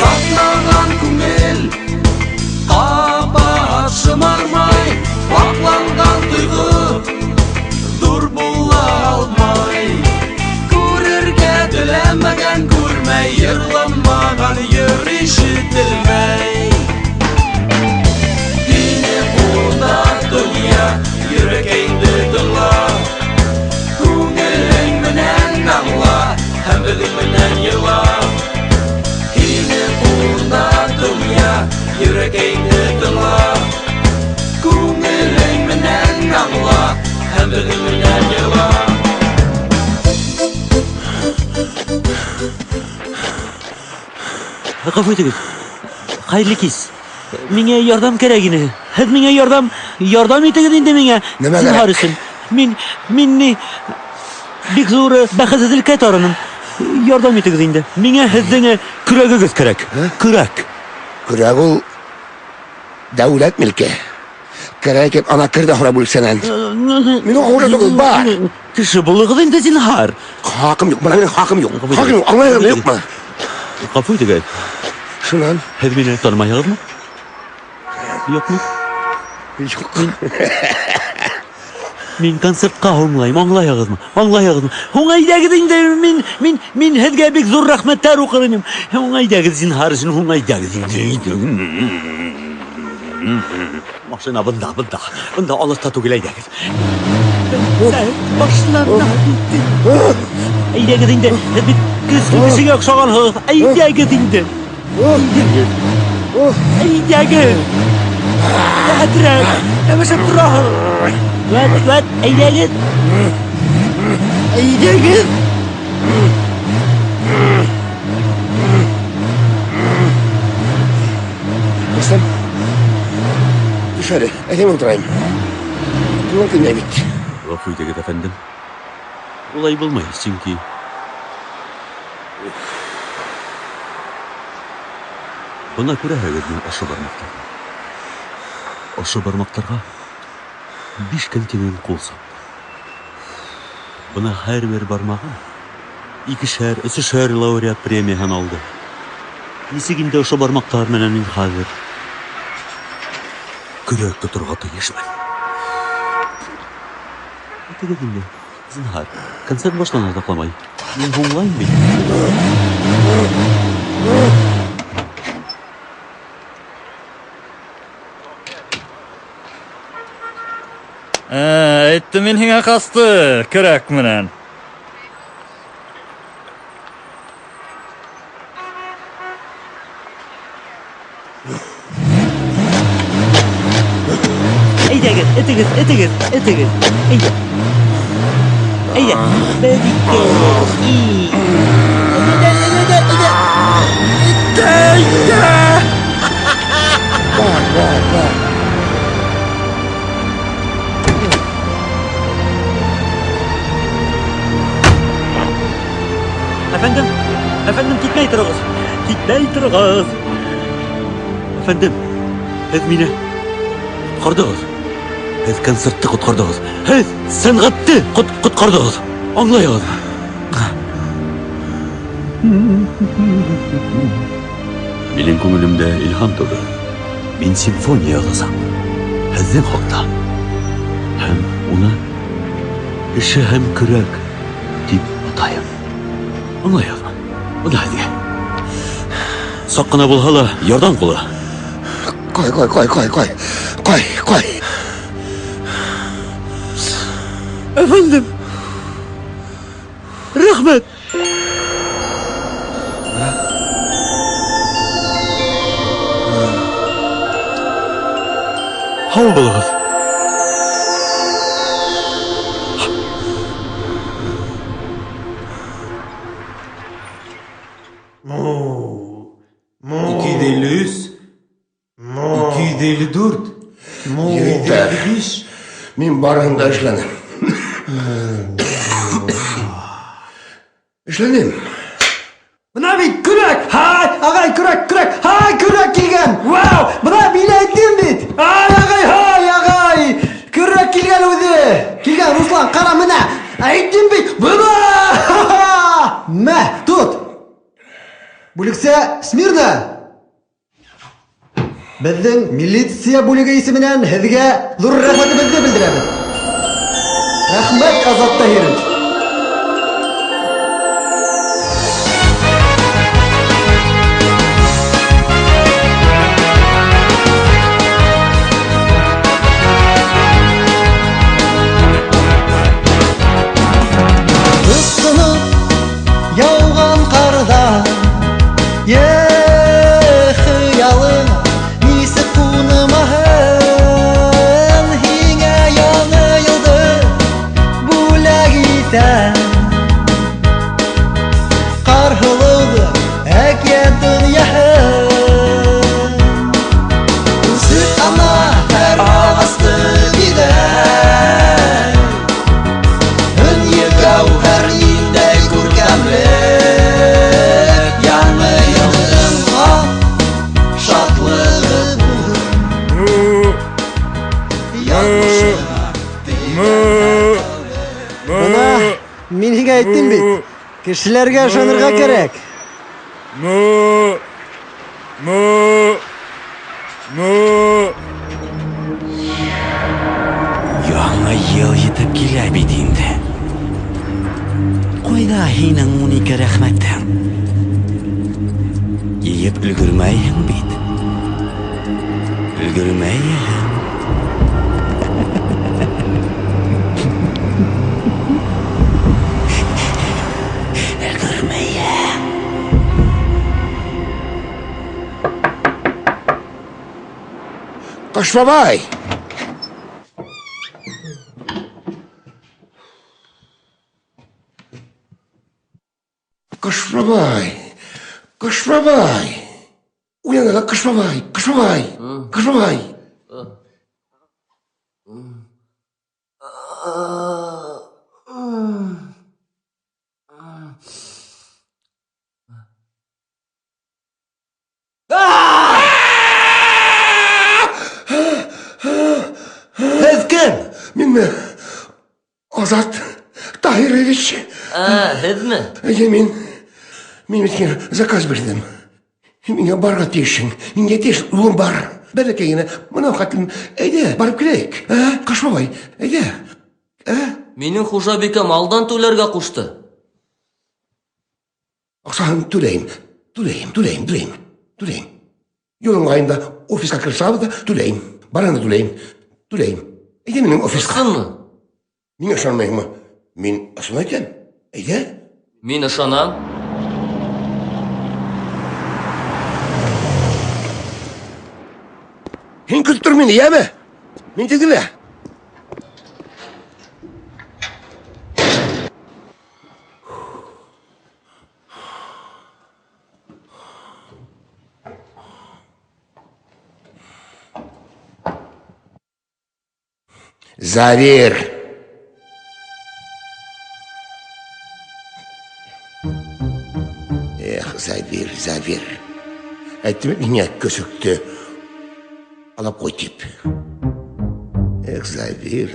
Speaker 19: Saklanan kumel Kaba şımarmay Baklangan duygu Dur bula almay Kurerge dilemegen kurmey Yırlanmagan yürüyüşü dilmey Yüreğinde dırla Kungülün menen namla Hem bedim menen yıla Hine uğrunda dünya Yüreğinde dırla Kungülün menen namla Hem bedim menen yıla
Speaker 5: Kapı ötügüz. Hayırlı kez. Mine yardım keregini. Hed mine yardım etегез инде миңа. Син харысын. Минни бик зур бәхәсезлеккә тарыным. Ярдәм итегез инде. Миңа һезнең күрәгегез кирәк. Күрәк.
Speaker 3: Күрәк ул дәүләт милке. Кирәк дип ана кирдә хора бүлсәнән. Мин авырдым бар.
Speaker 5: Кеше булыгыз инде син хар.
Speaker 3: Хакым юк, менә хакым юк. Хакым юк, аңлайсызмы юкмы?
Speaker 5: Капы итегез.
Speaker 3: Шуннан
Speaker 5: һез мине танымаегызмы? Юкмы? Мин концертка аңлайм, аңлайыгызмы? Уңайдагыз инде мин һезгә бик зур рәхмәттәр укырым. Уңайдагыз син харысын, уңайдагыз инде. Машина бында алыста түгел әйдәгез. Башларына әйдәгез инде, һез бит кешегә охшагансыз. Әйдәгез инде. Әйдәгез. Әдрәк, әмәшә торах. Вәт, әйдәгез. Әйдәгез.
Speaker 3: Şöyle, elim oturayım. Kulak dinle bit.
Speaker 13: Гафу итегез, әфәндем. Улай булмай, чөнки бына күрәһегез мин ошо бармактар. Ошо бармактарга 5 континент кул сап. Бына һәр бер бармагы 2-3 лауреат премияһын алды. Нисек инде ошо бармактар менән мин хәзер көрәк тоторга тиешмен. Итегез инде. Зинһар, концерт башлана тапламай. Мин һуңлайм бит.
Speaker 11: Әйттем мин һиңә касты, көрәк менән.
Speaker 5: Әйдәгез, этегез. Әйдә. Бәдиккә. Әфәндем, китмәй торыгыз. Әфәндем, һез мине коткардыгыз. Һез концертты коткардыгыз. Һез сәнгатьте коткардыгыз. Аңлайсыз? Минең күңелемдә илһам туды. Мин симфония язам. Һезнең хакта. Һәм уны кеше һәм көрәк дип атайым. Аңлайсызмы? Бына һезгә. Сак кына булһа ла ярдәм кулы.
Speaker 3: Кой.
Speaker 5: Әфәндем, рәхмәт. Һау булыгыз.
Speaker 3: Егеттер, мин барында эшләнем. Эшләнем.
Speaker 16: Бына бит көрәк! Һай, агай, көрәк! Һай, көрәк килгән! Вау! Бына мин әйттем бит! Ай, агай! Көрәк килгән үзе! Килгән Руслан, кара менә! Әйттем бит! Бына! Мә, тот! Бүлексә смирно! Безнең милиция бүлеге исеменнән һезгә зур рәхмәтебезне белдерәбез. Рәхмәт, Азат Таһирович.
Speaker 10: Яуған қарда хыялың нисек кунымаһын һиңә яңы йылды бүләк итәм ҡарһылыуҙы әкиәт донъяһын үсек ана һәр ағасты биҙәй һөнйө гәүһәр ниндәй күркәмлек яңы йылдыңға шатлығы
Speaker 16: Бына мин һиңә әйттем бит. Кешеләргә ышанырга кәрәк.
Speaker 13: Яңа ел етеп килә бит инде. Кайда һинең 12 рәхмәтең? Йыеп өлгөрмәйһең бит. Өлгөрмәйһең.
Speaker 3: Кашбабай! Кашбабай! Уяна, Кашбабай! Һеҙ кем? Минме? Азат Таһирович.
Speaker 1: Һеҙме?
Speaker 3: Әйе, мин бит заказ бирдем. Миңә барга тиешһең. Миңә тиеш улым бар. Бәләкәй генә мынау хатын. Әйдә, барып киләйек. Каш бабай, әйдә.
Speaker 1: Минең хужабикәм алдан түләргә ҡушты.
Speaker 3: Аҡсаһын түләйем. Юлың айында офиска кірсабы да түләйем. Бараны түләйем. Әйдә минең офиска.
Speaker 1: Ысынмы?
Speaker 3: Миңә ышанмайһыңмы? Мин ысын әйтәм. Әйдә.
Speaker 1: Мин ышанам.
Speaker 3: Һин көттөр мине, йәме? Мин тегелә. Завир. Завир. Әйтте миңә көсөктө. Алап қой тип. Завир.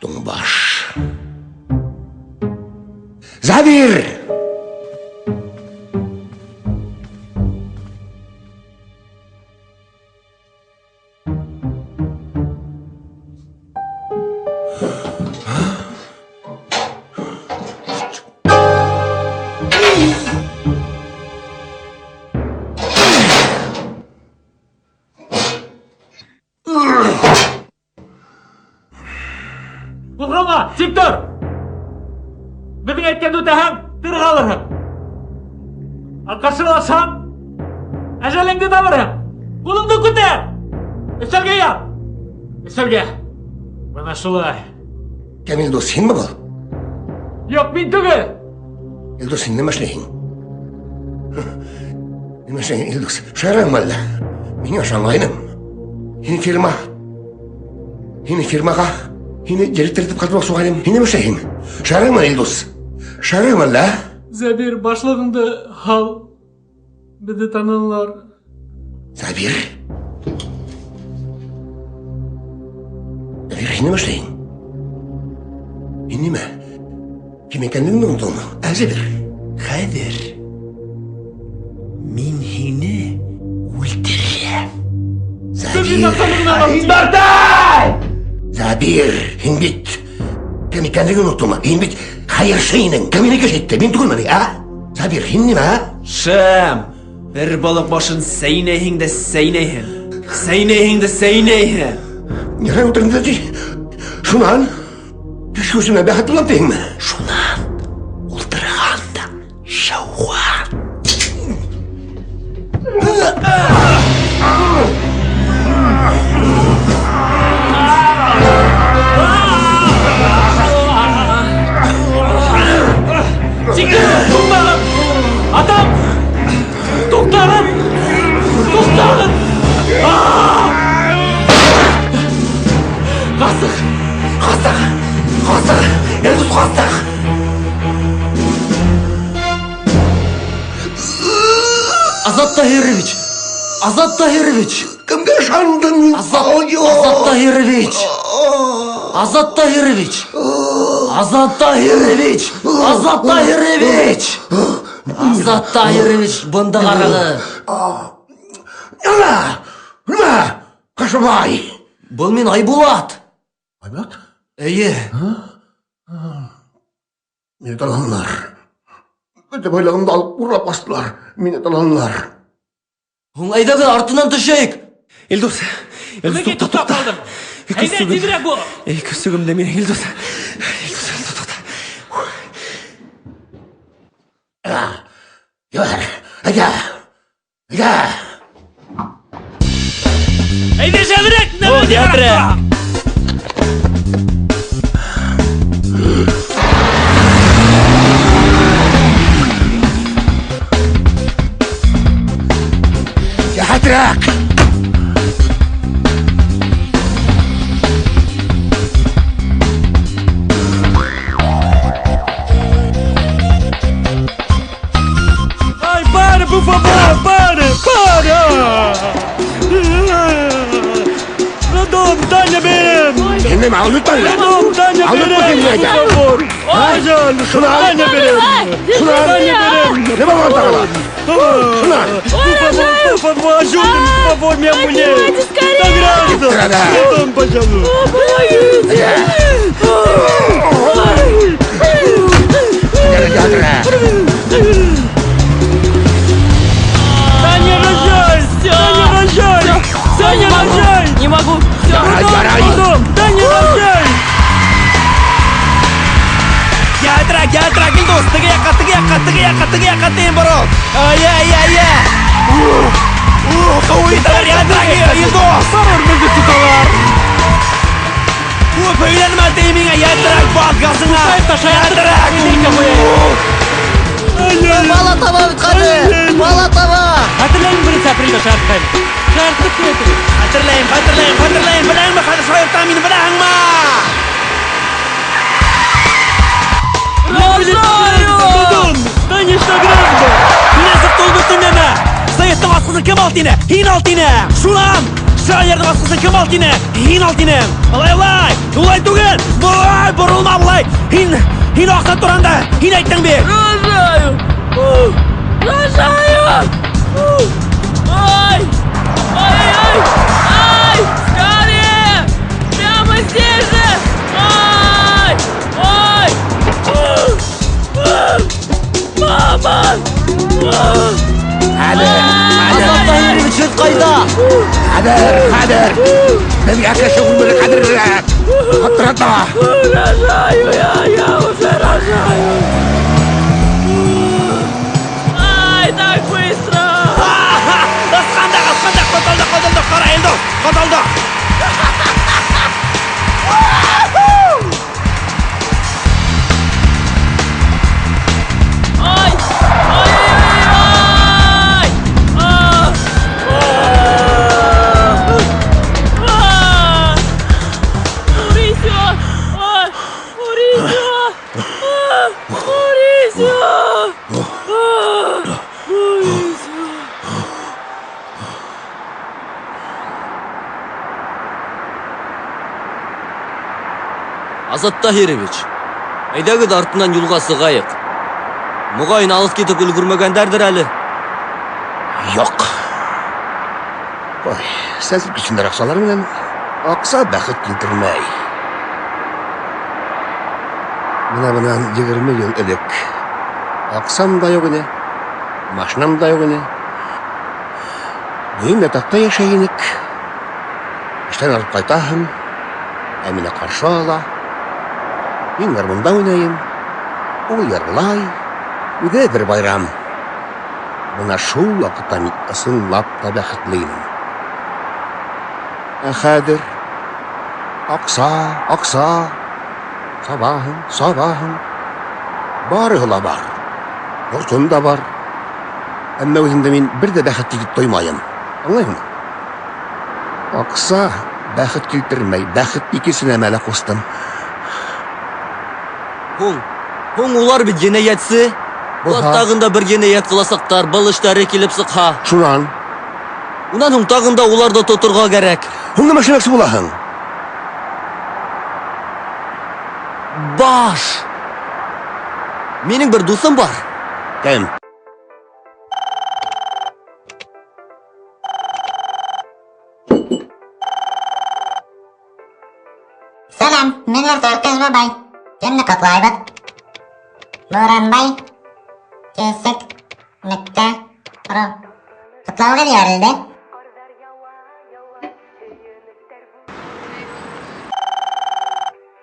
Speaker 3: Туңбаш. Завир!
Speaker 5: Булғанға, тик тұр! Беҙҙең әйткәнде үтәһәң, тирә ҡалырһың. Ҡаршылашһаң, әжәлеңде табырһың. Ҡулыңды күтәр! Өҫтәлгә яҙ! Өҫтәлгә! Бына шулай.
Speaker 3: Кем Илдус, һинме был?
Speaker 5: Юҡ, мин түгел!
Speaker 3: Илдус, һин нимә эшләйһең? Нимә эшләйһең, Илдус? Шайраңмы әллә? Мин ышанмайным. Һине фирмаға Һине директор итеп ҡатмаҡсы булғайным. Һин нимә эшләйһең? Шайраңмы, Илдус? Шайраңмы әллә?
Speaker 5: Зәбир, башлығыңды һал. Беҙҙе танылар.
Speaker 3: Забир? Забир, һин нимә эшләйһең? Һин нимә? Кем икәнлегеңде оноттоңмо? Забир.
Speaker 2: Хәҙер мин һине үлтерәм.
Speaker 3: Забир, һин бит кем икәнлеген оноттоңмо? Һин бит хәйерсе инең. Кем мине кешетте? Мин түгелме ни, Забир, һин нимә?
Speaker 2: Шәм, бер балыҡ башын сәйнәйһең дә сәйнәйһең.
Speaker 3: Нирән ултырдың ди? Шунан төш күсенә бәхет булам тиңме?
Speaker 2: Шунан ултырғанда шауған.
Speaker 5: Туктағын! Атам! Туктағын! Қасық!
Speaker 3: Илдус, қастық!
Speaker 1: Азат Таһирович!
Speaker 3: Кемгә ышандың?
Speaker 1: Азат Таһирович, бында ҡарағыҙ.
Speaker 3: Нимә? Ҡашыбай!
Speaker 1: Был мин Айбулат.
Speaker 3: Айбулат?
Speaker 1: Эйе.
Speaker 3: Мине таланылар. Бөтә байлығымды алып урлап астылар. Мине таланылар.
Speaker 1: Һуң әйҙәгеҙ артынан төшәйек.
Speaker 2: Илдус, туҡта.
Speaker 5: Әйҙә, тиҙерәк бул!
Speaker 2: Көсөгөмдә мин, Илдус.
Speaker 3: Әйҙә!
Speaker 5: Әйҙә, шәберәк! Нәмә тиҙерәк!
Speaker 3: deme, unutma lan.
Speaker 5: Tamam, Tanya
Speaker 3: Unutma
Speaker 5: benim.
Speaker 3: seni ya.
Speaker 5: Por favor. Ajal.
Speaker 3: Şunu al.
Speaker 5: Tanya benim.
Speaker 3: Şunu al.
Speaker 5: Tanya benim.
Speaker 3: Ne babam takılan? Şunu al.
Speaker 5: Por favor, ayúdenme, por favor, minha mulher. Tá grávida.
Speaker 3: Entrada.
Speaker 5: Então, pajalo. Таня, рожай! Таня, рожай! Таня, рожай! Не могу! Таня, рожай! Gel Gildos! Tiga yakka, tem bro! Ya! Kawi tara, Gildos! Sarır bizi tutalar! Böylenme deyimin yatrak bak gazına! Yatrak!
Speaker 1: Bala tava bitqadi. Bala tava.
Speaker 5: Hatırlayın bunu saprıyla şartlayın. Şartlık nedir? Hatırlayın. Bilen mi? Hadi şayır tahmini bilen mi? Razayo! Ben işte gravda. Nasıl dolgutun deme? Sayıttın askısın kim altine? Hin altine. Şulan! Şayırdım askısın kim altine? Hin altine. Alay! Ulay tugel! Bulay! Burulma bulay! Hin aksan turanda! Hin ayttın bir! Razayo! Ай! Скорее! Прямо здесь же! Ай! Мама!
Speaker 1: Azat Tahirovich qayda?
Speaker 3: Kader. Ben yakka şoğul böyle kader. Hatırlatma.
Speaker 5: Рожаю я уже рожаю! Ай, так быстро! Asqanda! Qotoldi! Qara endi! Qotoldi! Ay! Mauricio!
Speaker 1: Азат Таһирович, әйдәгез артынан юлга сыгайык. Мугайын алып кетип өлгөрмөгөндөрдүр әле.
Speaker 3: Yok. Oy, sezip içinde raksalar bilen aksa bәхет келтірмәй. Bundan 20 yıl элек. Аксам да yok ине, машинам да yok ине. Бugün yatakta yaşayınık. İşten alıp kaytahım. Emine karşı ala. Мен гармонда ойнайым. Ул ярлай. Үгә бер байрам. Бына шул вакытта мин ысынлап та бәхетлейм. Ә хәзер акса. Сабаһын. Барыгы ла бар. Йортым да бар. Әмма үземдә мин бер дә бәхет тигеп тоймайым. Аңлайһыңмы? Акса бәхет килтермәй, бәхет икесенә мәлә кустым.
Speaker 1: Һуң улар бит җинаятьсе. Тагында бер җинаять кыласактар, был эшләре килеп сыкха.
Speaker 3: Шунан.
Speaker 1: Унан һуң тагында уларда тотырга кирәк.
Speaker 3: Һуң нәмә эшләмәкче булаһың?
Speaker 1: Баш. Минең бер дусым бар.
Speaker 3: Кем?
Speaker 8: Салам, мен Артур бабай. Кемне котлайбыз? Боранбай, Кесек, Нөкте, Ро. Котлауга диярилде.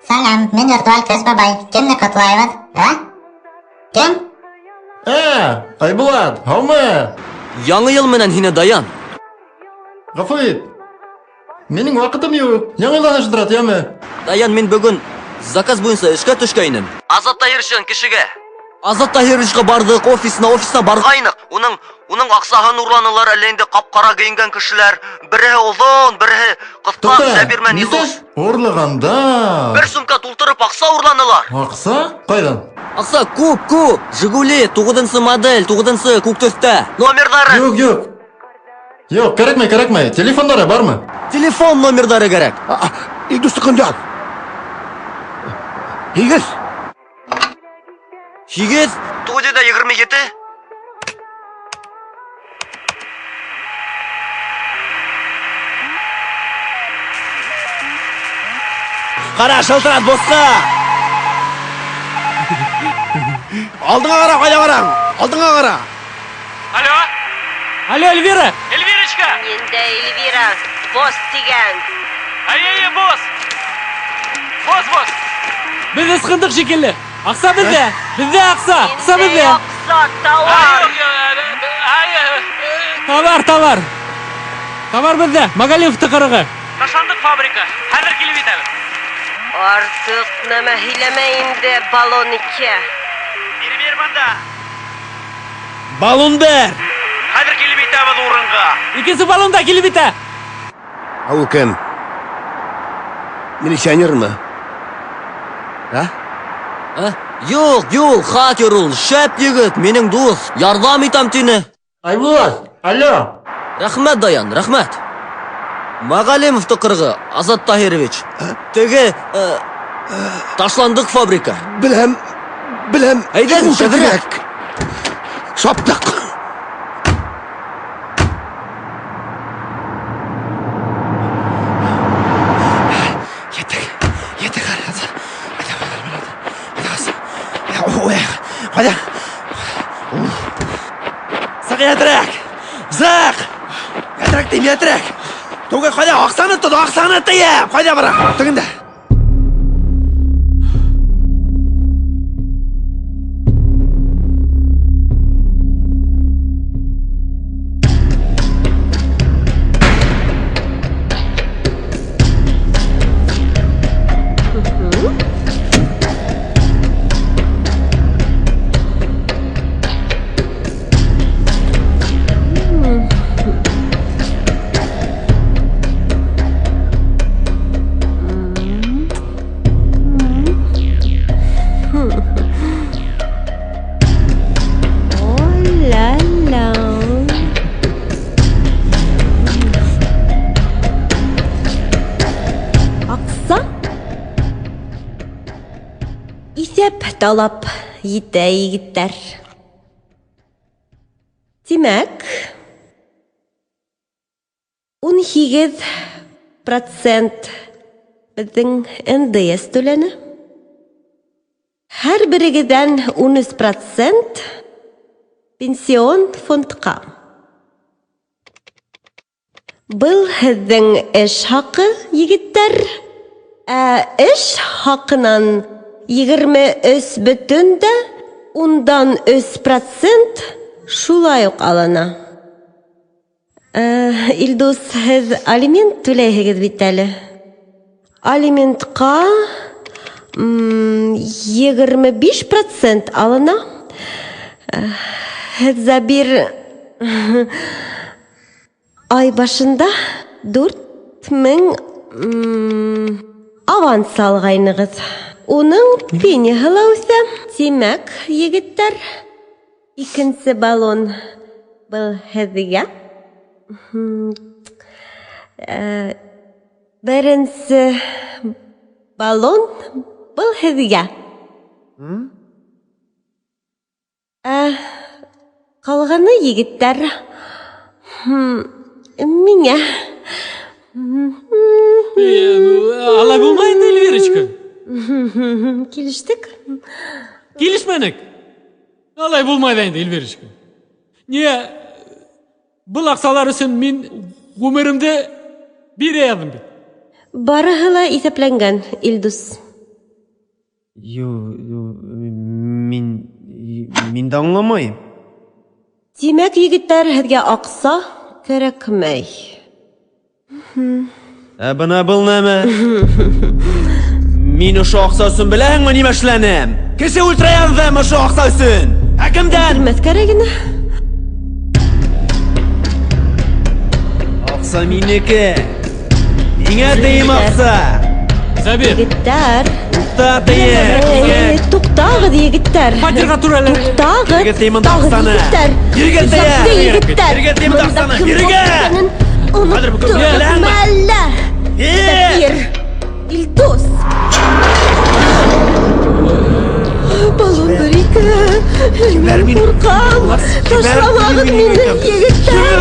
Speaker 8: Салам, мен Артур бабай. Кемне котлайбыз? А? Кем?
Speaker 16: Айбулат, һаумы?
Speaker 1: Яңа ел менән һине Даян.
Speaker 16: Гафу ит. Минең вакытым юк. Яңаланыш драт, яме.
Speaker 1: Даян, мин бүген заказ буенча эшкә төшкәйнем. Азат Таһировичтан кешегә. Азат Таһировичка бардык, офисына баргайнык. Уның аксаһын урланалар, әле инде капкара киенгән кешеләр. Бере озын, бере кыска, Сабирман Илус.
Speaker 16: Урлыганда.
Speaker 1: Бер сумка тултырып акса урланалар.
Speaker 16: Акса? Кайдан?
Speaker 1: Акса күп. Жигули 9-нчы модель, 9-нчы күк төстә. Номерлары.
Speaker 16: Юк, кирәкмәй. Телефондары бармы?
Speaker 1: Телефон номерлары кирәк.
Speaker 3: Илдус тыкынды. 8.
Speaker 1: 8? 9 да 27?
Speaker 2: Qara, шылтырат босқа. Алдыңа қара, қайда қараң? Алдыңа қара.
Speaker 5: Алло? Алло, Эльвира?
Speaker 20: Эльвирочка!
Speaker 21: Менде Эльвира, босс деген.
Speaker 20: Ай-яй, босс! Босс!
Speaker 5: Бізде сықындық шекелі. Ақса бізде. Бізде ақса. Ақса бізде.
Speaker 21: Ақса, тауар.
Speaker 5: Товар. Товар бізде. Магалев тықырығы.
Speaker 20: Таşandık fabrika. Hazır kelip etamiz.
Speaker 21: Артық нәмә һөйләмәйинде балон 2.
Speaker 20: Бер банда.
Speaker 2: Балон бер.
Speaker 20: Hazır kelip etamiz урынга.
Speaker 5: İkisi balonda kelip ете.
Speaker 3: Ул кем? Милиционермы? А?
Speaker 1: Yok, хакер ул, шәп егет, менің дос. Ярдам итам тине.
Speaker 16: Айбулат, алло.
Speaker 1: Рахмет, Даян, рахмет. Магалимов тықырғы, Азат Тахирович. Теге, ташландық фабрика.
Speaker 3: Білем.
Speaker 1: Әйдән, шәбірек.
Speaker 3: Шаптық.
Speaker 2: Қайда? Сақ етірек. Зақ. Етірек дейм, етірек. Тоғы қайда? Ақсаны тұд, ақсаны тыйып. Қайда бара? Түгінде.
Speaker 15: Талап ете егіттер. Демәк, 18% біздің НДС төлені. Hər бірігіден 13% пенсион фондқа. Бұл біздің іш хақы егіттер. Іш хақынан 23 бүтінді, ондан 3% шулай ук алына. Илдус, һез алимент төләйһегез бит әле. Алиментка 25% алына. Һез бир ай башында 4000 аванс алғайнығыз. Оның пені ғылаусы. Демәк, егіттер, икенсе балон бұл һеҙгә. Беренсе балон бұл һеҙгә. Қалғаны егіттер миңә.
Speaker 5: Алай булмайды, Эльвирочка.
Speaker 15: Келіштік?
Speaker 5: Келішмәнік. Алай булмайды енді, Эльвирочка. Не, бұл ақсалар үшін мен өмірімді бере алдым бит.
Speaker 15: Барыһыла исәпләнгән, Илдус.
Speaker 2: Мин дә аңламайым.
Speaker 15: Демәк, егеттәр, һеҙгә аҡса кәрәкмәй.
Speaker 2: Бына был нәмә? Мин ошо аҡса өсөн беләһеңме нимә эшләнем? Кеше үлтерә яҙҙым ошо аҡса өсөн. Кемдән?
Speaker 15: Белмәҫ кәрәгенә.
Speaker 2: Аҡса минеке. Ниңә тейем аҡса?
Speaker 5: Забир.
Speaker 15: Егеттәр.
Speaker 2: Туҡта, тейем.
Speaker 15: Туҡтағыҙ, егеттәр.
Speaker 5: Фатирға түрәләр.
Speaker 15: Туҡтағыҙ.
Speaker 2: Биргә тейем аҡсаны. Биргә тейем. Биргә тейем аҡсаны. Биргә. Хәҙер бу кем беләме?
Speaker 15: Мәллә. Забир. Илдус. Ташламагыз мине, егеттәр.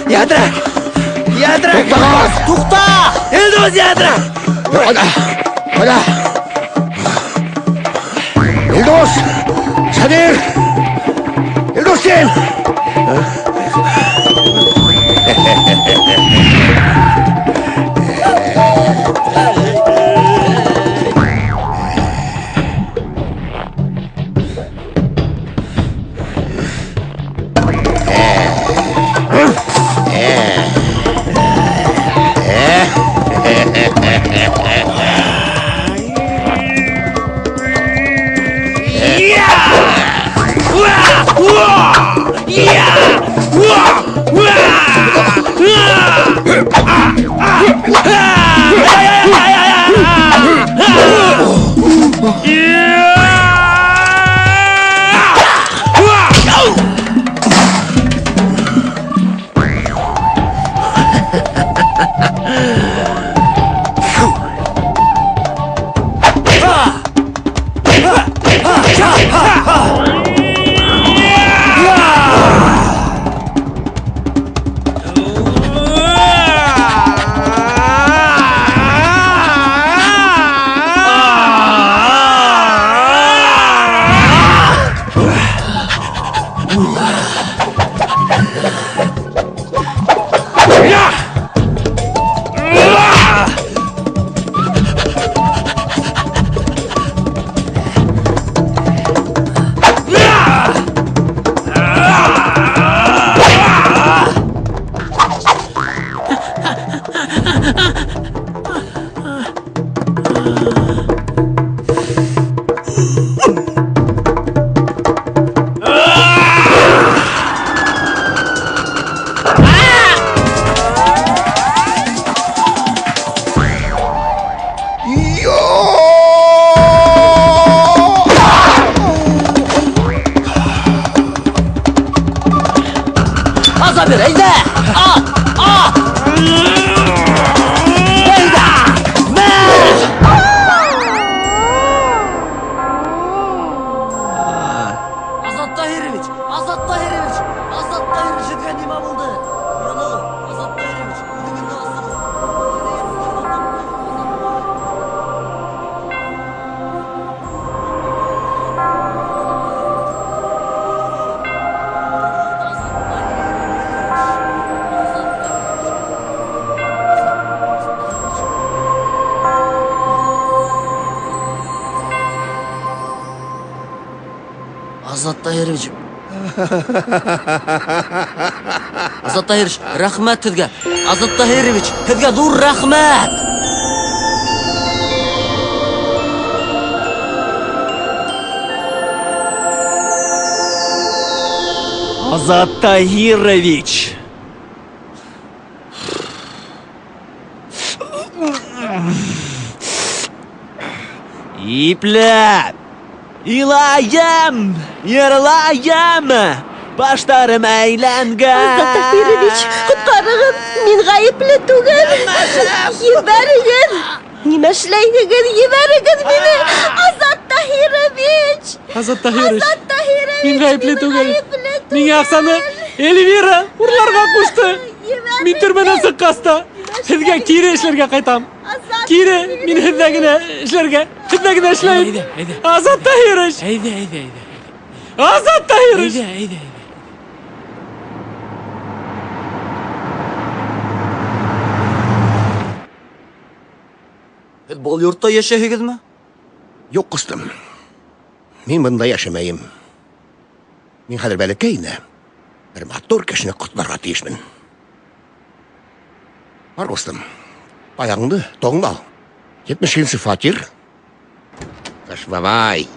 Speaker 16: Ядрак! Ядрак!
Speaker 1: Тукта!
Speaker 16: Илдус ядрак!
Speaker 3: Hala! Ildos! Sadir! Ildos sen!
Speaker 1: Azabir, eyde! At! At! Eyde! Meş! Azat Tahiroviç! Azat Tahiroviç! Azat Tahiroviç ganima buldu. Yana, Azat Tahiroviç, bugün nasıl? Азат Таһирович. Азат Таһирович, рахмат sizga. Азат Таһирович, sizga зур рахмат.
Speaker 13: Азат Таһирович. İplep. İlayım. Yarılayım. Başlarım eğlengen.
Speaker 15: Азат Таһирович, құтқарығыз, мин ғайыплы түгел. Ебәрегез. Нимә эшләйһегез? Ебәрегез мине. Азат Таһирович.
Speaker 5: Азат Таһирович.
Speaker 15: Азат Таһирович.
Speaker 5: Мин гаепле түгел. Миңа аксаны Эльвира урларга кушты. Мин төрмәдән сыккаста. Сезгә кире эшләргә кайтам. Кире, мин сездә генә эшләргә. Сездә генә эшләйм. Азат Таһирович. Әйдә. Азат Таһирович. Әйдә.
Speaker 1: Бұл йортта яшәһегезме?
Speaker 3: Юк, кыстым. Мин бында яшәмәйем. Мин хәзер бәләкәйне. Бер матур кешене котларга тиешмен. Бар, кыстым. Аяғыңды тоңда ал. 70-нче фатир. Каш бабай.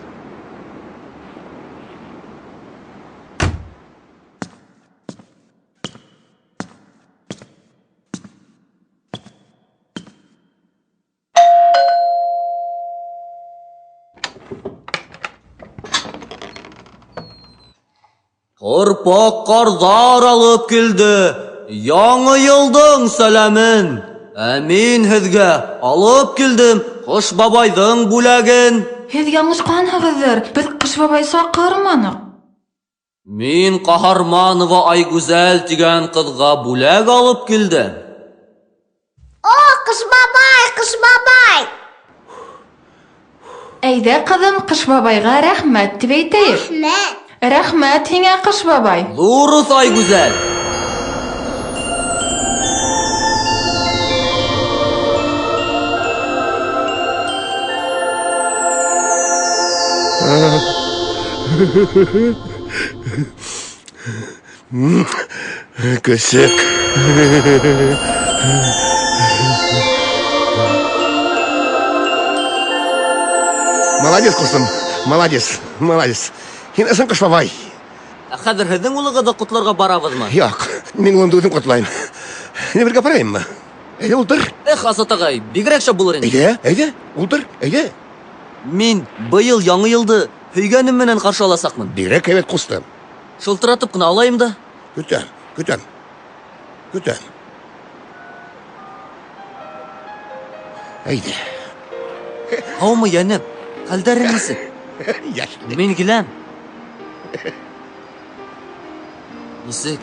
Speaker 1: Торпақ қардар алып келді. Яңы йылдың сәлемін. Мин һеҙгә алып келдім Ҡош бабайҙың бүләген.
Speaker 14: Һеҙ яңышҡанһығыҙҙыр. Беҙ Ҡыш бабай саҡырманыҡ.
Speaker 1: Мин Ҡаһарманова Айгүзәл тигән ҡыҙға бүләк алып килдем.
Speaker 8: О, Ҡыш бабай!
Speaker 14: Әйҙә, ҡыҙым, Ҡыш бабайға рәхмәт тип әйтәйек. Рәхмәт һиңә, Ҡыш бабай.
Speaker 1: Дурыс, Айгүзәл.
Speaker 3: Көсөк. Молодец, ҡустым, молодец. Һин ысын Ҡыш бабай.
Speaker 1: Хәҙер һеҙҙең улығыҙҙы ҡотларға барабыҙмы?
Speaker 3: Юҡ, мин улымды үҙем ҡотлайым. Һине бергә барайыммы? Әйҙә, ултыр.
Speaker 1: Азат ағай, бигерәк шәп булыр инде.
Speaker 3: Әйҙә, ултыр, әйҙә.
Speaker 1: Мин быйыл яңы йылды һөйгәнем менән ҡаршы аласаҡмын.
Speaker 3: Бигерәк һәйбәт, ҡустым.
Speaker 1: Шылтыратып ҡына алайым да.
Speaker 3: Көтәм. Әйҙә.
Speaker 1: Һаумы, йәнем, хәлдәрең нисек? Мин киләм. Нисек?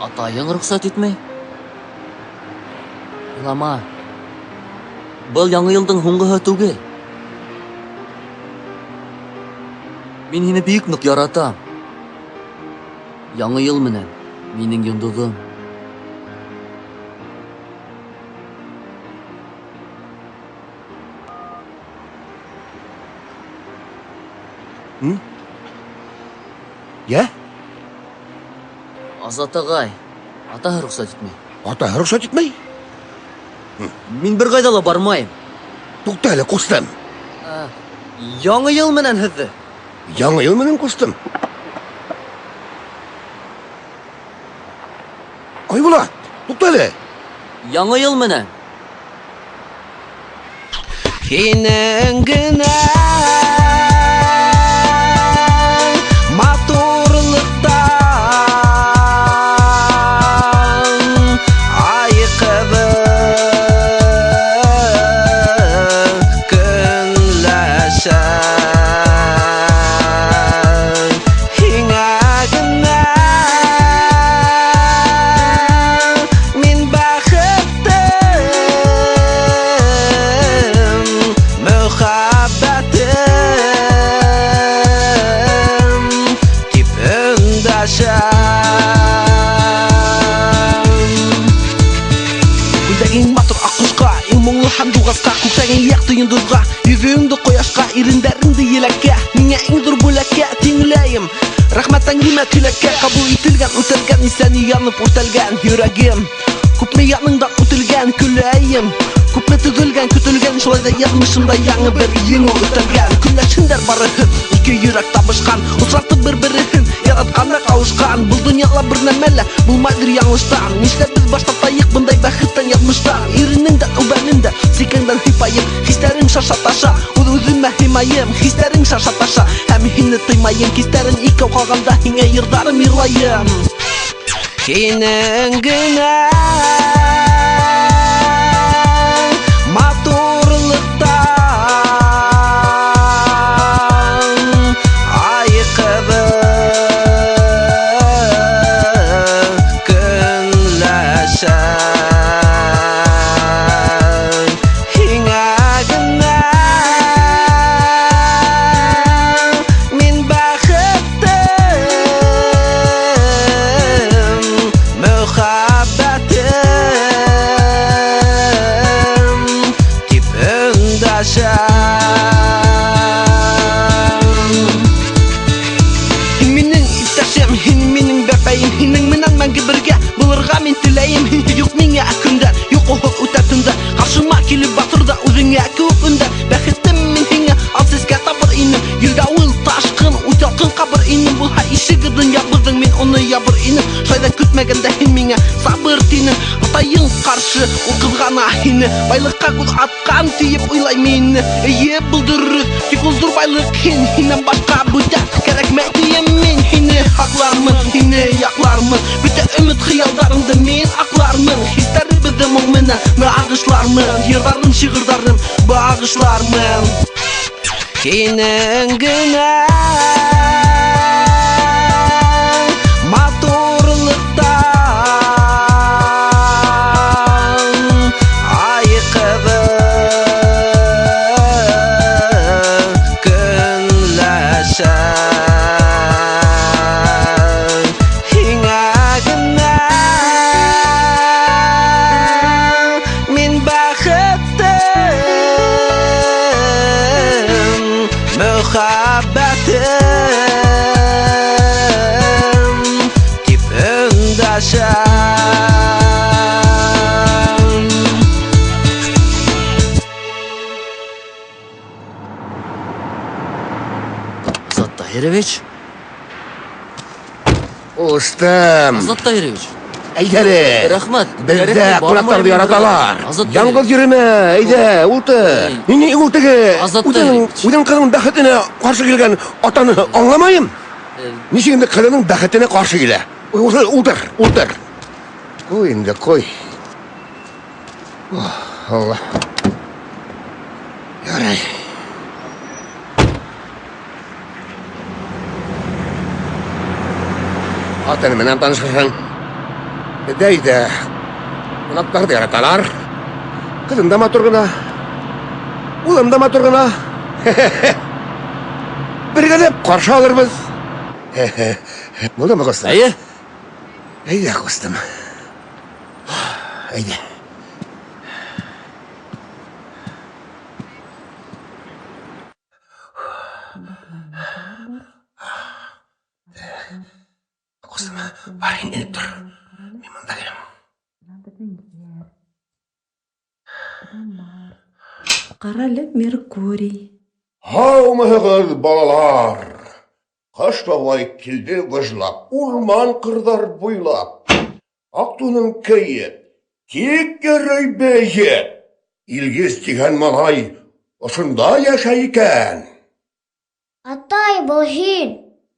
Speaker 1: Атайың рөхсәт итмәй? Илама. Был яңы йылдың һуңғыһы түгел. Мин һине бик ныҡ яратам. Яңы йыл менән минең йондоҙом.
Speaker 3: Йә?
Speaker 1: Азат ағай, атаһы рөхсәт итмәй.
Speaker 3: Атаһы рөхсәт итмәй?
Speaker 1: Мин бер ҡайҙа ла бармайым.
Speaker 3: Туҡта әле, ҡустым.
Speaker 1: Яңы йыл менән һеҙҙе.
Speaker 3: Яңы йыл менән, ҡустым. Айбулат, туҡта әле.
Speaker 1: Яңы йыл менән.
Speaker 10: Һинең генә матурлыҡтан айҡыбыҡ көнләшә. Һиңә генә мин бәхеттем, мөхәббәтем тип өндәшәм. Күлдәгең матур аҡҡошҡа, иң моңло һәм дуғасҡа, күктәгең яҡты йондоҙға, йөҙөңдө ҡояшҡа, ирендәреңде еләккә, миңә иң ҙур бүләккә тиңләйем. Рәхмәттән нимә теләккә, ҡабул ителгән, үтелгән, исәне янып үртәлгән йөрәгем. Күпме яныңдан үтелгән көләйем, күпме түҙелгән, көтөлгән, шулай да яҙмышымда яңы бер еңеү үтәлгән. Көнләшһендәр барыһын, ике йөрәк табышҡан, осратып бер-береһен, яратҡанда ҡауышҡан. Был донъяла бер нәмә лә булмайҙыр яңылыштан. Нишләп беҙ баш тартайыҡ бындай бәхеттән яҙмыштан? Иренең дә, үбәнең дә, сикәңдән һыйпайым, хистәрең шаршаташа, үҙ-үҙемә һыймайым, хистәрең шаршаташа, һәм һине тыймайым, хистәрен икәү ҡалғанда, һиңә йырҙарым йырлайым. Һинең генә матурлыҡтан айҡыбыҡ көнләшә. Һиңә генә мин бәхеттем, мөхәббәтем тип өндәшәм. Һин минең иптәшем, һин минең бәпәйем, һинең менән мәңге бергә булырға мин теләйем. Һин юҡ миңә көндә, юҡ ул үтә төндә, ҡаршыма килеп батырҙа үҙеңә күп өндә. Бәхеттем мин һиңә, ал сәскә табыр инем, йөҙәүел ташҡын, ут ялҡын ҡабыр инем. Булһа ишегеҙҙең ябырҙың, мин уны ябыр инем. Шулай ҙа көтмәгәндә һин миңә сабыр булыр тинең атайың каршы ул кызгана һине байлыкка күз аткан тиеп уйлай мине ие булдыр тик ул зур байлык һиннән башка бүдә кирәкмәй дием мин һине хаклармын һине яклармын бүтә өмет хыялдарыңды мин аклармын хисләребезне моң менән багышлармын йырларым шигырьләрем багышлармын һинең генә
Speaker 1: Азат Таһирович.
Speaker 3: Устым.
Speaker 1: Азат Таһирович.
Speaker 3: Әйдәле.
Speaker 1: Рәхмәт.
Speaker 3: Бездә кунакларны яраталар. Яңгыз йөрмә, әйдә, ултыр. Ни ултыгы?
Speaker 1: Азат Таһирович.
Speaker 3: Үзең кызның бәхетенә каршы килгән атаны аңламаем. Ничек инде кызның бәхетенә каршы килә? Ултыр. Куй инде, куй. Алла. Ярай. Атын менән танышырсың. Әйдә. Кунакларны яраталар. Кызым да матур гына. Улым да матур гына. Бергәләп каршы алырбыз. Булдымы, кустым? Әйдә, кустым. Әйдә. Кустым, барин инеп тор. Мин монда келем.
Speaker 6: Каралы Меркурий.
Speaker 3: Һаумыгыз, балалар. Кыш бабай килде выжлап, урман кырдар буйлап. Актуның көйе, тик йөрөй бәйе. Илгиз дигән малай, ошында яшәй икән.
Speaker 8: Атай, бұл һин.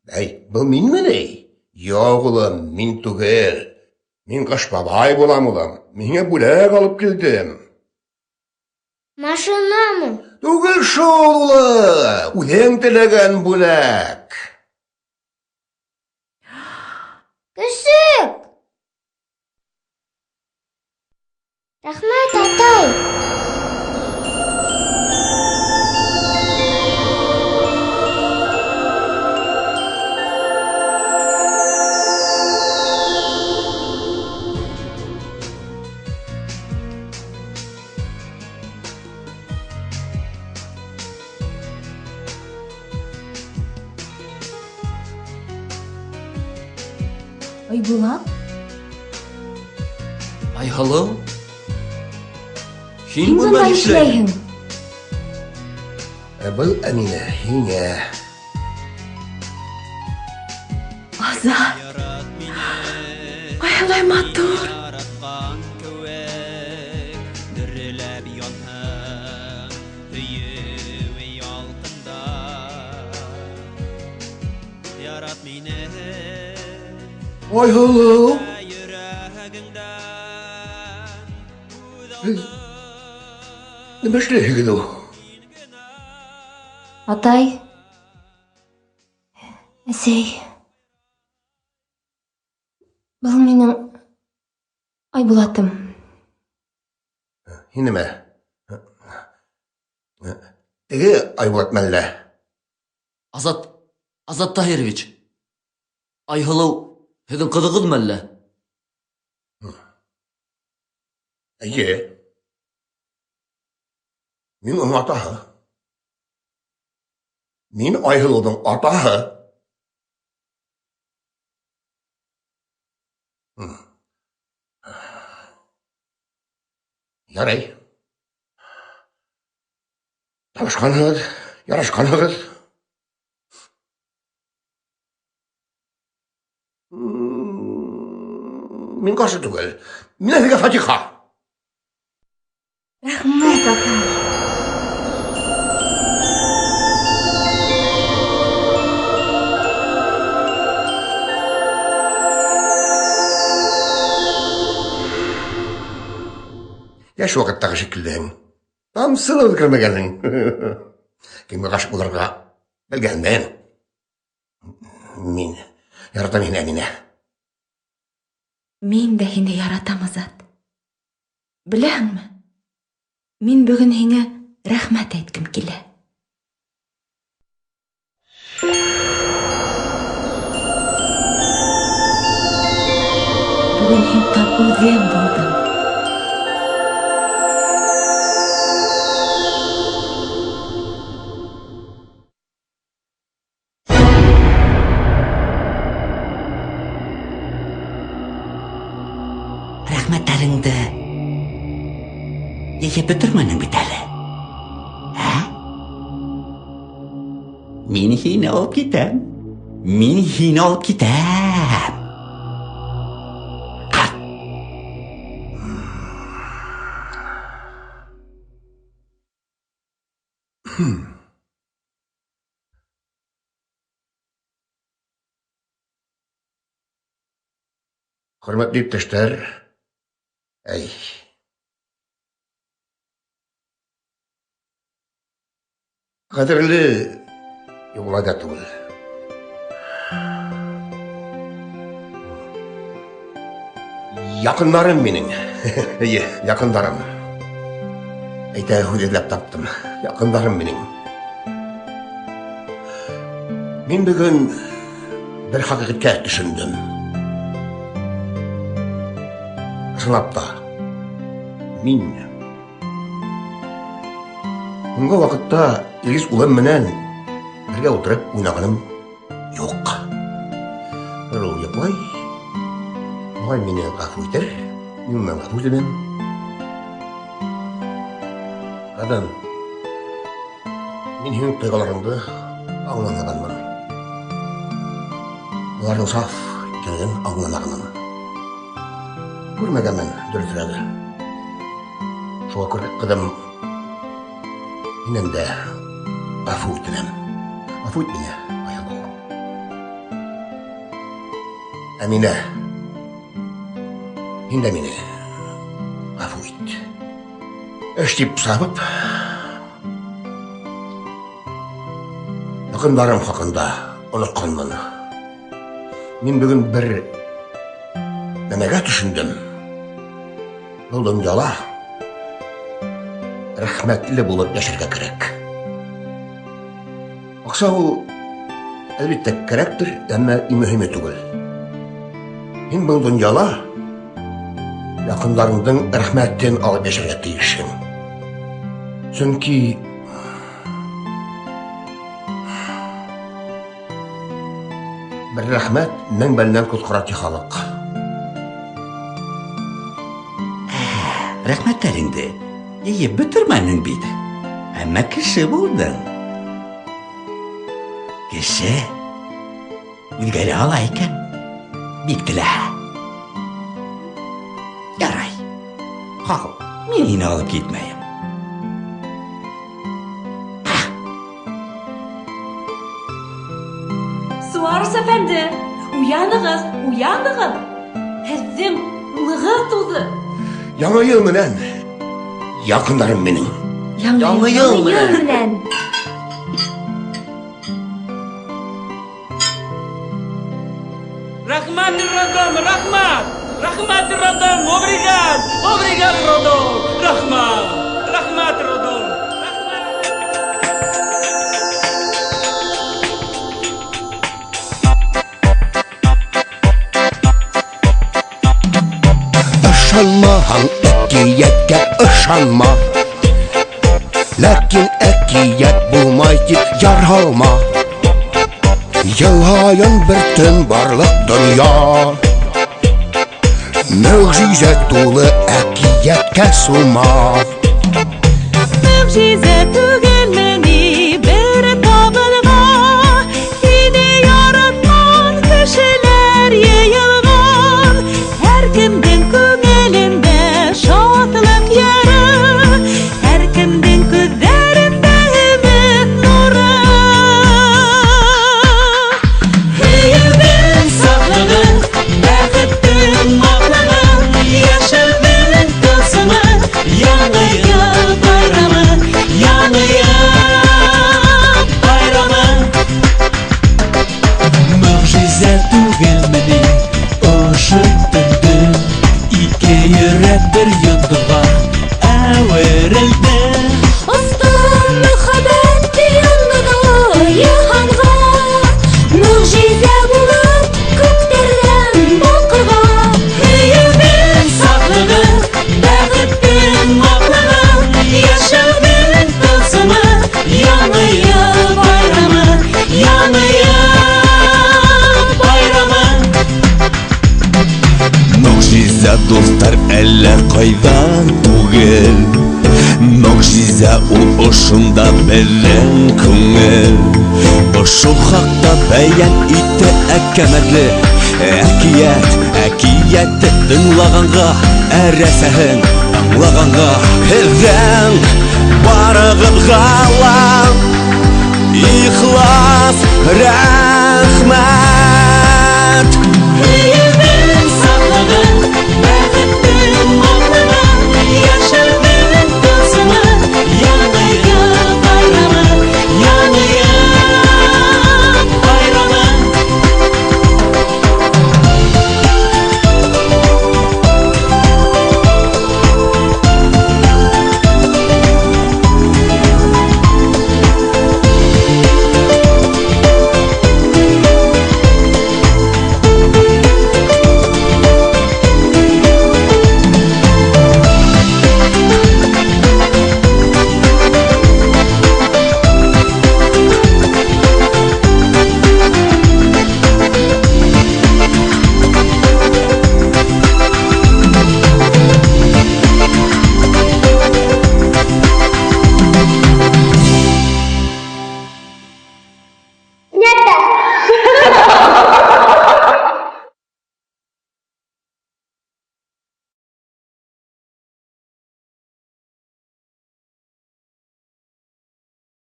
Speaker 3: Әй, бұл минме ни? Юк, улым, мин түгел. Мин кыш бабай булам, улым. Миңа бүләк алып килдем.
Speaker 8: Машинамы?
Speaker 3: Түгел шул, улы. Үләң теләгән бүләк.
Speaker 8: Көсік! Рахмет, атай!
Speaker 6: Айбулат?
Speaker 1: Айһылыу.
Speaker 6: Һин бында эшләйһең?
Speaker 3: Был Әминә, һиңә.
Speaker 6: Азат. Айһылай матур.
Speaker 3: Айһылыу. Нima эшләйһегез ул?
Speaker 17: Атай. Әсәй. Был минең Айбулатым.
Speaker 3: Һин нимә? Теге Айбулат мәллә?
Speaker 1: Азат Таһирович. Айһылыу һеҙҙең ҡыҙығыҙмы әллә?
Speaker 3: Әйе. Мин уның атаһы. Мин Айһылыуҙың атаһы. Ярай. Танышҡанһығыҙ, ярашҡанһығыҙ. Мин каршы түгел. Мин әзергә Фатиха.
Speaker 6: Рәхмәт, ата.
Speaker 3: Яш вакыттагы шикеллең. Там сылып кермәгәнең. Кемгә гашык булырга белгәнмен. Мин яратам мине.
Speaker 6: Мин дә һине яратам, Азат. Беләңме? Мин бүген һиңә рәхмәт әйткем килә. Бүген һин тап үзем булдың.
Speaker 13: Рәхмәтләреңде яшәп бетермәнең бит әле. Мин һине алып китәм.
Speaker 3: Хөрмәтле иптәшләр, әй. Кадерле юллада түгел. Якындарым минең. Әйе, якындарым. Әйтә хүләләп таптым. Якындарым минең. Мин бүген бер хакыйкатькә төшендем. Чынлап та, мин Унга вакытта Илгиз улым менән бергә утырып уйнаганым юк. Бер ул яклай, ай мине гафу итер, мин гафу итәм. Адам, мин һинең тойгыларыңды аңламаганмын. Уларның саф икәнлеген аңламаганмын. Күрмәгәнмен дөресрәге. Шуңа күрә кыдым минем дә гафу итәм. Гафу ит мине, аялы. Әминә, һин дә мине гафу ит. Эш дип сабып, якындарым хакында онытканмын. Мин бүген бер нәмәгә төшендем. Был дөньяла рәхмәтле булып яшәргә кирәк. Акча ул әлбәттә кирәктер, әмма мөһиме түгел. Һин был дөньяла якындарыңның рәхмәтен алып яшәргә тиешсең. Чөнки бер рәхмәт мең бәлнән коткара халык.
Speaker 13: Рәхмәтләреңде яшәп бетермәнең бит. Әмма кеше булдың. Кеше үлгәре ала икән. Бик телә. Ярай. Кал, мин һине алып китмәйем.
Speaker 17: Суарыс әфәнде, уяныгыз, уяныгыз. Һеҙҙең улығыҙ туҙы.
Speaker 3: Яңы ел менән якындарым минең.
Speaker 6: Яңы ел менән.
Speaker 20: Рахмат, родом, рахмат! Рахмат, родом! Обригад, родом! Рахмат, родом!
Speaker 3: Ышанмаһаң әкияткә ышанма. Ләкин әкият булмай тип яралма. Ел һайын бер төн барлык дөнья. Мөгъҗизә тулы әкияткә сума.
Speaker 17: Мөгъҗизә түгелмени бер табынға, һине яраткан кешеләр йыйылган. Һәр кем
Speaker 13: Могжиза достар әллә кайдан түгел Могжиза ул ошында белән күңел Ошол хакта бәян итте әкәмәтле Әкият тыңлаганга әрәсәһен аңлаганга Һеҙҙең барығыҙға ла ихлас рәхмәт